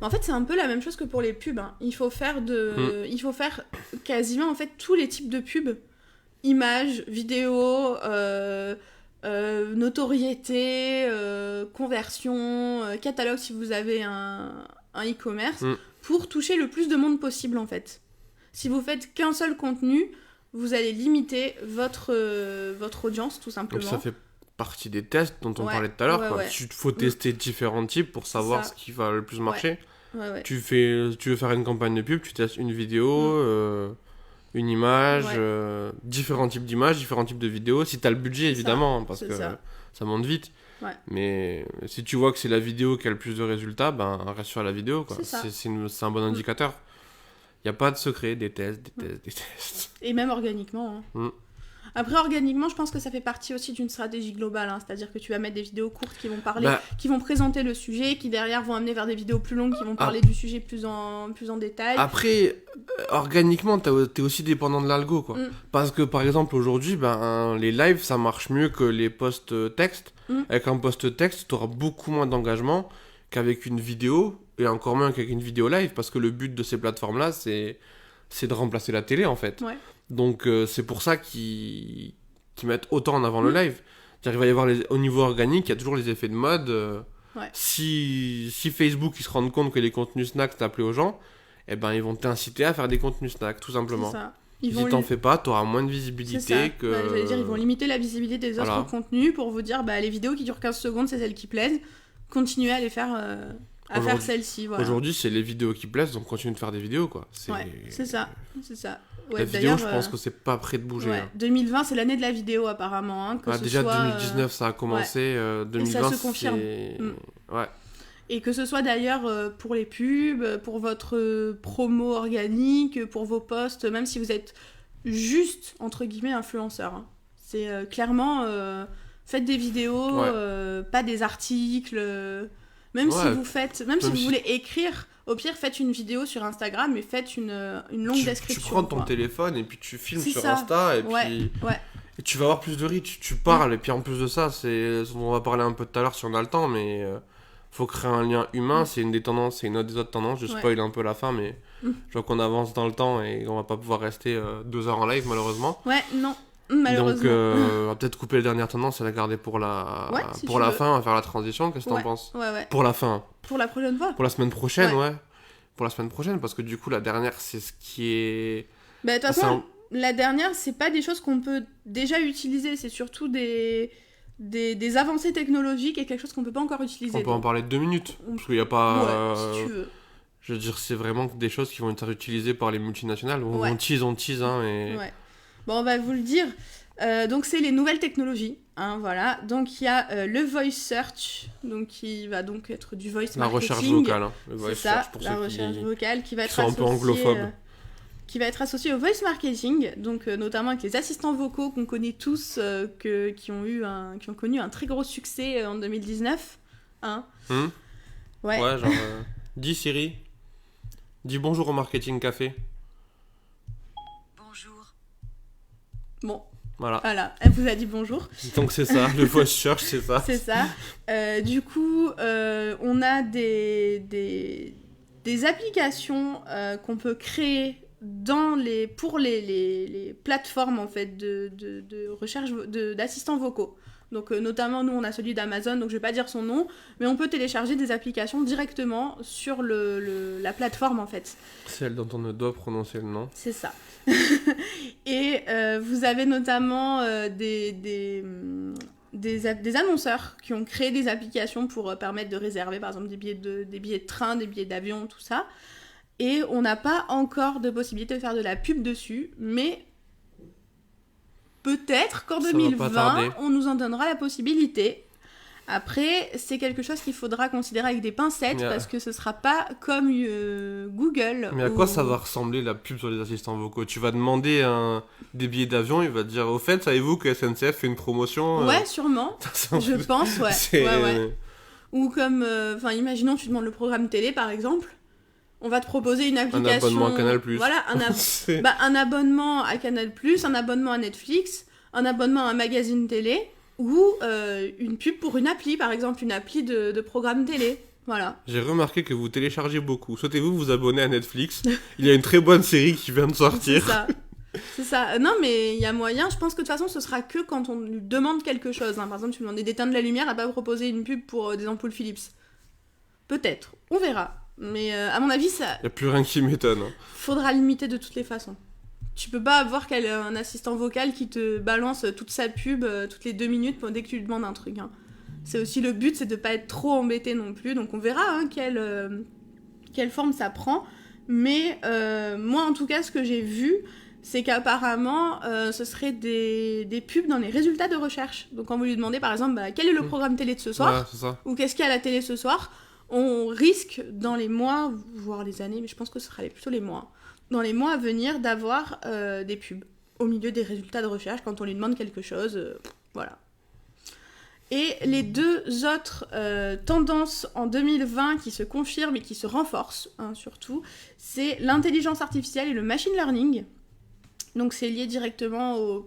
en fait c'est un peu la même chose que pour les pubs, hein. Il faut faire quasiment en fait tous les types de pubs. Images, vidéos, notoriété, conversion, catalogue si vous avez un e-commerce, pour toucher le plus de monde possible en fait. Si vous faites qu'un seul contenu, vous allez limiter votre audience tout simplement. Donc ça fait partie des tests dont on parlait tout à l'heure. Il faut tester différents types pour savoir ce qui va le plus marcher. Tu veux faire une campagne de pub, tu testes une vidéo... une image, différents types d'images, différents types de vidéos, si t'as le budget évidemment, parce que ça monte vite. Mais si tu vois que c'est la vidéo qui a le plus de résultats, reste sur la vidéo quoi. C'est un bon indicateur. Il n'y a pas de secret, des tests. Et même organiquement. Hein. Après, organiquement, je pense que ça fait partie aussi d'une stratégie globale, hein. C'est-à-dire que tu vas mettre des vidéos courtes qui vont parler, qui vont présenter le sujet, qui derrière vont amener vers des vidéos plus longues qui vont parler du sujet plus en détail. Après, organiquement, t'es aussi dépendant de l'algo, quoi. Parce que, par exemple, aujourd'hui, les lives, ça marche mieux que les posts textes. Avec un post texte, t'auras beaucoup moins d'engagement qu'avec une vidéo, et encore moins qu'avec une vidéo live, parce que le but de ces plateformes-là, c'est de remplacer la télé, en fait. Donc c'est pour ça qu'ils mettent autant en avant le live. C'est-à-dire, il va y avoir au niveau organique, il y a toujours les effets de mode. Si Facebook ils se rendent compte que les contenus snacks t'appellent aux gens, ils vont t'inciter à faire des contenus snacks, tout simplement. C'est ça. Si t'en fais pas, t'auras moins de visibilité que... j'allais dire, ils vont limiter la visibilité des autres contenus pour vous dire, les vidéos qui durent 15 secondes, c'est celles qui plaisent. Continuez à les faire à faire celle-ci. Voilà. Aujourd'hui, c'est les vidéos qui plaisent, donc continue de faire des vidéos, quoi. Ouais, c'est ça. Ouais, la vidéo, je pense que c'est pas prêt de bouger. Ouais. Hein. 2020, c'est l'année de la vidéo, apparemment. Hein, déjà, 2019, ça a commencé. 2020, et ça se confirme. Ouais. Et que ce soit d'ailleurs pour les pubs, pour votre promo organique, pour vos posts, même si vous êtes juste, entre guillemets, influenceur. Hein. C'est clairement, faites des vidéos, pas des articles. Même si vous faites, même si vous voulez écrire, au pire, faites une vidéo sur Instagram et faites une longue description. Tu prends ton téléphone et puis tu filmes sur ça. Insta et puis... Et tu vas avoir plus de reach, tu parles, et puis en plus de ça, c'est on va parler un peu tout à l'heure si on a le temps, mais faut créer un lien humain, c'est une des tendances, c'est une autre des autres tendances, je spoil un peu la fin, mais je vois qu'on avance dans le temps et on va pas pouvoir rester 2 heures en live malheureusement. Ouais, non, malheureusement. Donc on va peut-être couper les dernières tendances et la garder pour la, pour la fin, on va faire la transition, qu'est-ce que t'en penses ? Ouais. Pour la fin. Pour la prochaine fois ? Pour la semaine prochaine, ouais. Pour la semaine prochaine, parce que du coup la dernière c'est ce qui est... Bah de toute façon... La dernière, c'est pas des choses qu'on peut déjà utiliser, c'est surtout des avancées technologiques et quelque chose qu'on peut pas encore utiliser. On peut en parler 2 minutes, parce qu'il n'y a pas... si tu veux. Je veux dire, c'est vraiment des choses qui vont être utilisées par les multinationales. On tease, hein, et... Ouais. Bon, on va vous le dire. Donc, c'est les nouvelles technologies, hein, voilà. Donc, il y a le voice search, donc qui va donc être du voice marketing. La recherche vocale, hein. Le voice search, pour la ceux recherche vocale qui va être sont un peu anglophobe. Qui va être associé au voice marketing, donc notamment avec les assistants vocaux qu'on connaît tous, qui ont connu un très gros succès en 2019. Hein. Ouais, genre, dis Siri, dis bonjour au marketing café. Bonjour. Bon, voilà, elle vous a dit bonjour. Donc c'est ça, le voice search, c'est ça. C'est ça. Du coup, on a des applications qu'on peut créer pour les plateformes en fait de recherche d'assistants vocaux. Donc notamment nous on a celui d'Amazon, donc je vais pas dire son nom, mais on peut télécharger des applications directement sur la plateforme en fait. Celle dont on ne doit prononcer le nom. C'est ça. Et vous avez notamment des annonceurs qui ont créé des applications pour permettre de réserver par exemple des billets de train, des billets d'avion, tout ça. Et on n'a pas encore de possibilité de faire de la pub dessus, mais peut-être qu'en 2020, on nous en donnera la possibilité. Après, c'est quelque chose qu'il faudra considérer avec des pincettes, parce que ce sera pas comme Google. Mais à quoi ça va ressembler la pub sur les assistants vocaux ? Tu vas demander des billets d'avion, il va te dire, au fait, savez-vous que SNCF fait une promotion Ouais, sûrement. Je pense, ouais. Ou comme, imaginons, tu demandes le programme télé, par exemple. On va te proposer une application... Un abonnement à Canal+. Voilà, un abonnement à Canal+, un abonnement à Netflix, un abonnement à un magazine télé, ou une pub pour une appli, par exemple, une appli de programme télé. Voilà. J'ai remarqué que vous téléchargez beaucoup. Souhaitez-vous vous abonner à Netflix ? Il y a une très bonne série qui vient de sortir. C'est ça. Non, mais il y a moyen. Je pense que de toute façon, ce sera que quand on lui demande quelque chose. Hein. Par exemple, tu lui demandes d'éteindre la lumière, elle va pas proposer une pub pour des ampoules Philips. Peut-être. On verra. Mais à mon avis, ça... Il n'y a plus rien qui m'étonne. Faudra limiter de toutes les façons. Tu peux pas avoir un assistant vocal qui te balance toute sa pub toutes les 2 minutes dès que tu lui demandes un truc. Hein. C'est aussi le but, c'est de pas être trop embêté non plus. Donc on verra quelle forme ça prend. Mais moi, en tout cas, ce que j'ai vu, c'est qu'apparemment, ce serait des pubs dans les résultats de recherche. Donc quand vous lui demandez, par exemple, quel est le programme télé de ce soir, c'est ça. Ou qu'est-ce qu'il y a à la télé ce soir, on risque, dans les mois, voire les années, mais je pense que ce sera plutôt les mois, dans les mois à venir, d'avoir des pubs au milieu des résultats de recherche quand on lui demande quelque chose. Voilà. Et les 2 autres tendances en 2020 qui se confirment et qui se renforcent, hein, surtout, c'est l'intelligence artificielle et le machine learning. Donc c'est lié directement au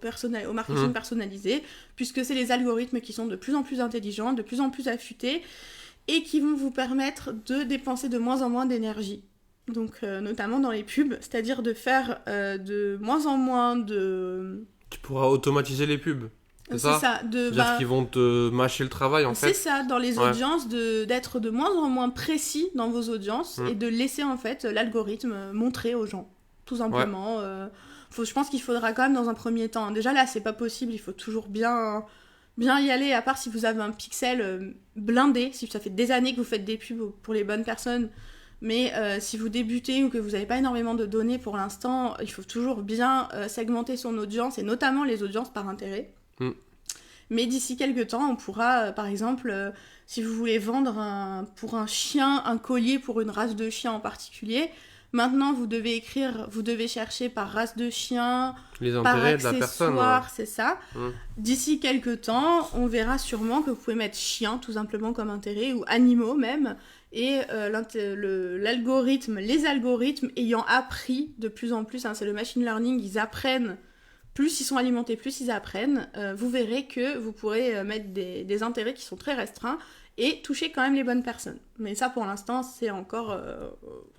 marketing personnalisé, puisque c'est les algorithmes qui sont de plus en plus intelligents, de plus en plus affûtés, et qui vont vous permettre de dépenser de moins en moins d'énergie. Donc notamment dans les pubs, c'est-à-dire de faire de moins en moins de... Tu pourras automatiser les pubs. C'est ça. C'est-à-dire qu'ils vont te mâcher le travail, en fait. C'est ça, dans les audiences, d'être de moins en moins précis dans vos audiences et de laisser, en fait, l'algorithme montrer aux gens, tout simplement. Je pense qu'il faudra quand même, dans un premier temps... Déjà, là, c'est pas possible, il faut toujours bien bien y aller, à part si vous avez un pixel blindé, si ça fait des années que vous faites des pubs pour les bonnes personnes, mais si vous débutez ou que vous n'avez pas énormément de données pour l'instant, il faut toujours bien segmenter son audience, et notamment les audiences par intérêt. Mais d'ici quelques temps, on pourra, par exemple, si vous voulez vendre pour un chien, un collier pour une race de chien en particulier, maintenant vous devez chercher par race de chien, les par intérêts de la personne. Ouais. C'est ça. D'ici quelques temps, on verra sûrement que vous pouvez mettre chien, tout simplement comme intérêt, ou animaux même, et les algorithmes ayant appris de plus en plus, c'est le machine learning, ils apprennent. Plus ils sont alimentés, plus ils apprennent. Vous verrez que vous pourrez mettre des intérêts qui sont très restreints et toucher quand même les bonnes personnes. Mais ça, pour l'instant, c'est encore...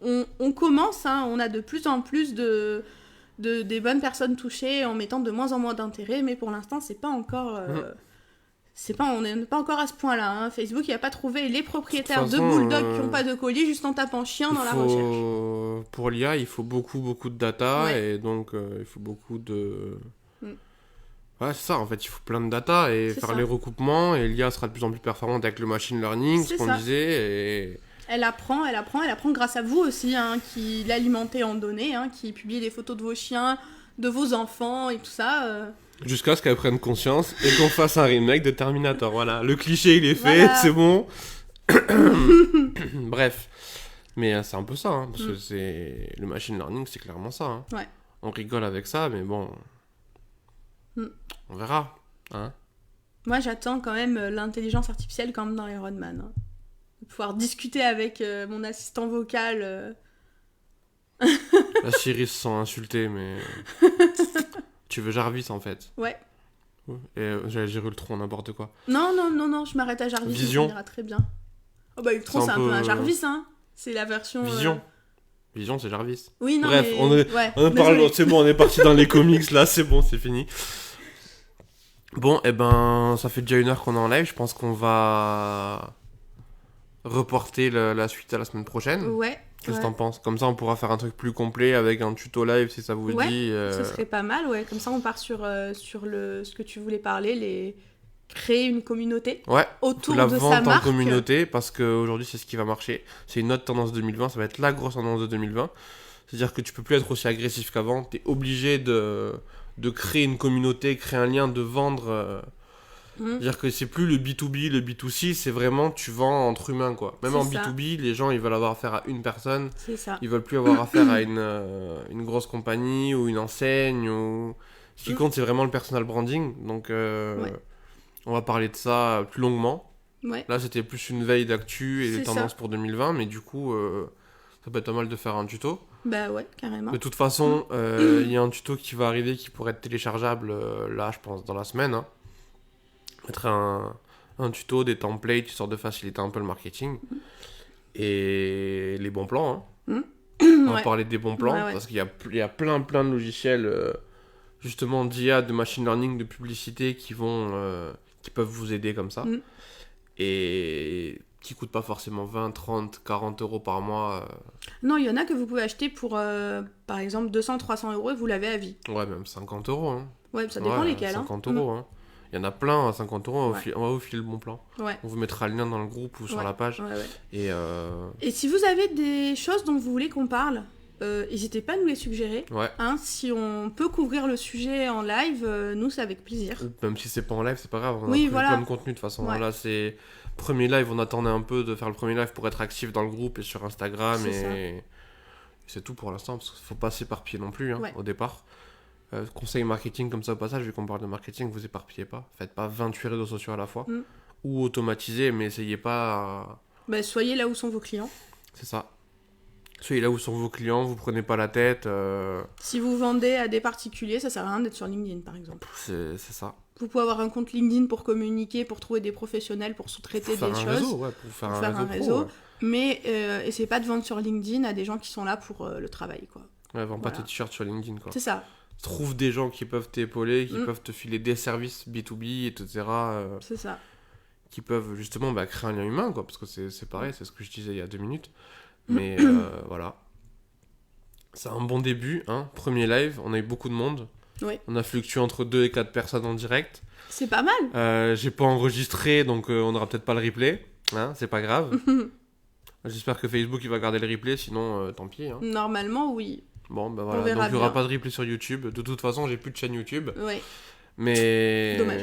on commence, on a de plus en plus des bonnes personnes touchées en mettant de moins en moins d'intérêts, mais pour l'instant, c'est pas encore... on n'est pas encore à ce point-là. Facebook, il n'a pas trouvé les propriétaires de bulldogs qui n'ont pas de collier juste en tapant chien dans la recherche. Pour l'IA, il faut beaucoup de data, et donc il faut beaucoup de... Ouais, c'est ça, en fait, il faut plein de data et faire les recoupements, et l'IA sera de plus en plus performante avec le machine learning, ce qu'on disait, et... Elle apprend grâce à vous aussi, qui l'alimentez en données, qui publie des photos de vos chiens, de vos enfants et tout ça... Jusqu'à ce qu'elle prenne conscience et qu'on fasse un remake de Terminator. Voilà, le cliché il est fait, c'est bon. Bref. Mais c'est un peu ça, parce que c'est... Le machine learning, c'est clairement ça. Ouais. On rigole avec ça, mais bon... On verra. Moi, j'attends quand même l'intelligence artificielle comme dans Iron Man. De pouvoir discuter avec mon assistant vocal. La Siri se sent insultée, mais... Tu veux Jarvis, en fait. Ouais. Et j'allais dire Ultron, n'importe quoi. Non, je m'arrête à Jarvis. Vision. Ça ira très bien. Oh bah Ultron, c'est un peu un Jarvis, C'est la version... Vision. Vision, c'est Jarvis. Oui, non, bref, mais... on parle... C'est bon, on est parti dans les comics, là, c'est bon, c'est fini. Bon, ça fait déjà 1 heure qu'on est en live. Je pense qu'on va reporter la suite à la semaine prochaine. Ouais. Qu'est-ce que t'en penses ? Comme ça, on pourra faire un truc plus complet avec un tuto live si ça vous dit. Ce serait pas mal, ouais. Comme ça, on part sur ce que tu voulais parler, créer une communauté autour de sa marque. La vente en communauté, parce qu'aujourd'hui, c'est ce qui va marcher. C'est une autre tendance 2020, ça va être la grosse tendance de 2020. C'est-à-dire que tu peux plus être aussi agressif qu'avant. T'es obligé de créer une communauté, créer un lien, de vendre... C'est-à-dire que c'est plus le B2B, le B2C, c'est vraiment tu vends entre humains, quoi. Même en B2B, les gens, ils veulent avoir affaire à une personne. C'est ça. Ils veulent plus avoir affaire à une grosse compagnie ou une enseigne. Ce qui compte, c'est vraiment le personal branding. Donc, on va parler de ça plus longuement. Ouais. Là, c'était plus une veille d'actu et des tendances pour 2020, mais du coup, ça peut être pas mal de faire un tuto. Bah ouais, carrément. De toute façon, il y a un tuto qui va arriver qui pourrait être téléchargeable, là, je pense, dans la semaine, mettre un tuto, des templates, histoire de faciliter un peu le marketing. Et les bons plans. On va parler des bons plans, parce qu'il y a plein de logiciels, justement, d'IA, de machine learning, de publicité qui peuvent vous aider comme ça. Et qui coûtent pas forcément 20, 30, 40 euros par mois. Non, il y en a que vous pouvez acheter pour, par exemple, 200, 300 euros et vous l'avez à vie. Ouais, même 50 euros. Ouais, ça dépend lesquels. 50 euros. Il y en a plein à 50 euros, on va vous filer le bon plan. Ouais. On vous mettra le lien dans le groupe ou sur la page. Et si vous avez des choses dont vous voulez qu'on parle, n'hésitez pas à nous les suggérer. Si on peut couvrir le sujet en live, nous c'est avec plaisir. Même si c'est pas en live, c'est pas grave. On a plein de contenu de toute façon. Là, c'est premier live, on attendait un peu de faire le premier live pour être actif dans le groupe et sur Instagram. Et c'est tout pour l'instant, parce qu'il faut pas s'éparpiller non plus au départ. Conseil marketing comme ça au passage, vu qu'on parle de marketing, vous éparpillez pas. Faites pas 28 réseaux sociaux à la fois. Ou automatisez, mais essayez pas... soyez là où sont vos clients. C'est ça. Soyez là où sont vos clients, vous prenez pas la tête. Si vous vendez à des particuliers, ça sert à rien d'être sur LinkedIn par exemple. C'est ça. Vous pouvez avoir un compte LinkedIn pour communiquer, pour trouver des professionnels, pour sous-traiter des choses. Pour faire un réseau. Mais essayez pas de vendre sur LinkedIn à des gens qui sont là pour le travail, quoi. Vends pas tes t-shirts sur LinkedIn, quoi. C'est ça. Trouve des gens qui peuvent t'épauler, qui peuvent te filer des services B2B, etc. C'est ça. Qui peuvent justement créer un lien humain, quoi, parce que c'est pareil, c'est ce que je disais il y a 2 minutes. Mais voilà. C'est un bon début, premier live, on a eu beaucoup de monde. Oui. On a fluctué entre 2 et 4 personnes en direct. C'est pas mal. J'ai pas enregistré, donc on aura peut-être pas le replay. Hein, c'est pas grave. J'espère que Facebook il va garder le replay, sinon tant pis. Hein. Normalement, oui. Bon, bah On voilà. verra Donc il y aura bien. pas de replay sur YouTube. De toute façon, j'ai plus de chaîne YouTube. Oui. Mais. Dommage.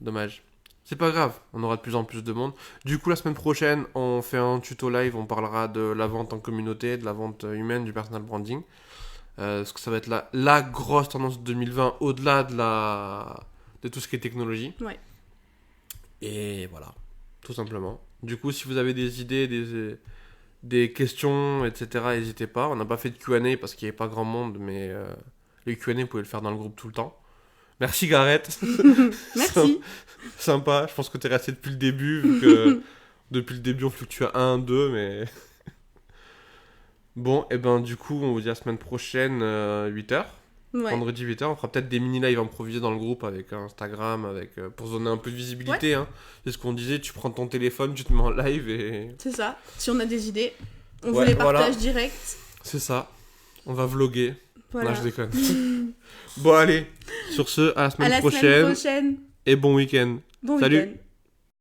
Dommage. C'est pas grave, on aura de plus en plus de monde. Du coup, la semaine prochaine, on fait un tuto live, on parlera de la vente en communauté, de la vente humaine, du personal branding. Parce que ça va être la grosse tendance de 2020, au-delà de tout ce qui est technologie. Ouais. Et voilà, tout simplement. Du coup, si vous avez des idées, des questions, etc., n'hésitez pas. On n'a pas fait de Q&A parce qu'il n'y avait pas grand monde, mais les Q&A, vous pouvez le faire dans le groupe tout le temps. Merci Gareth. Merci. Sympa, je pense que t'es resté depuis le début, vu que depuis le début on fluctue à 1, 2, mais... Bon, et ben du coup, on vous dit à la semaine prochaine, 8h. Ouais. Vendredi 8h, on fera peut-être des mini-lives improvisés dans le groupe avec Instagram, pour se donner un peu de visibilité. Hein. C'est ce qu'on disait, tu prends ton téléphone, tu te mets en live et... C'est ça. Si on a des idées, on vous les partage direct. C'est ça. On va vlogger. Voilà. Non, je déconne. Bon, allez. Sur ce, à la semaine À la prochaine. semaine prochaine. Et bon week-end. Bon Salut. week-end.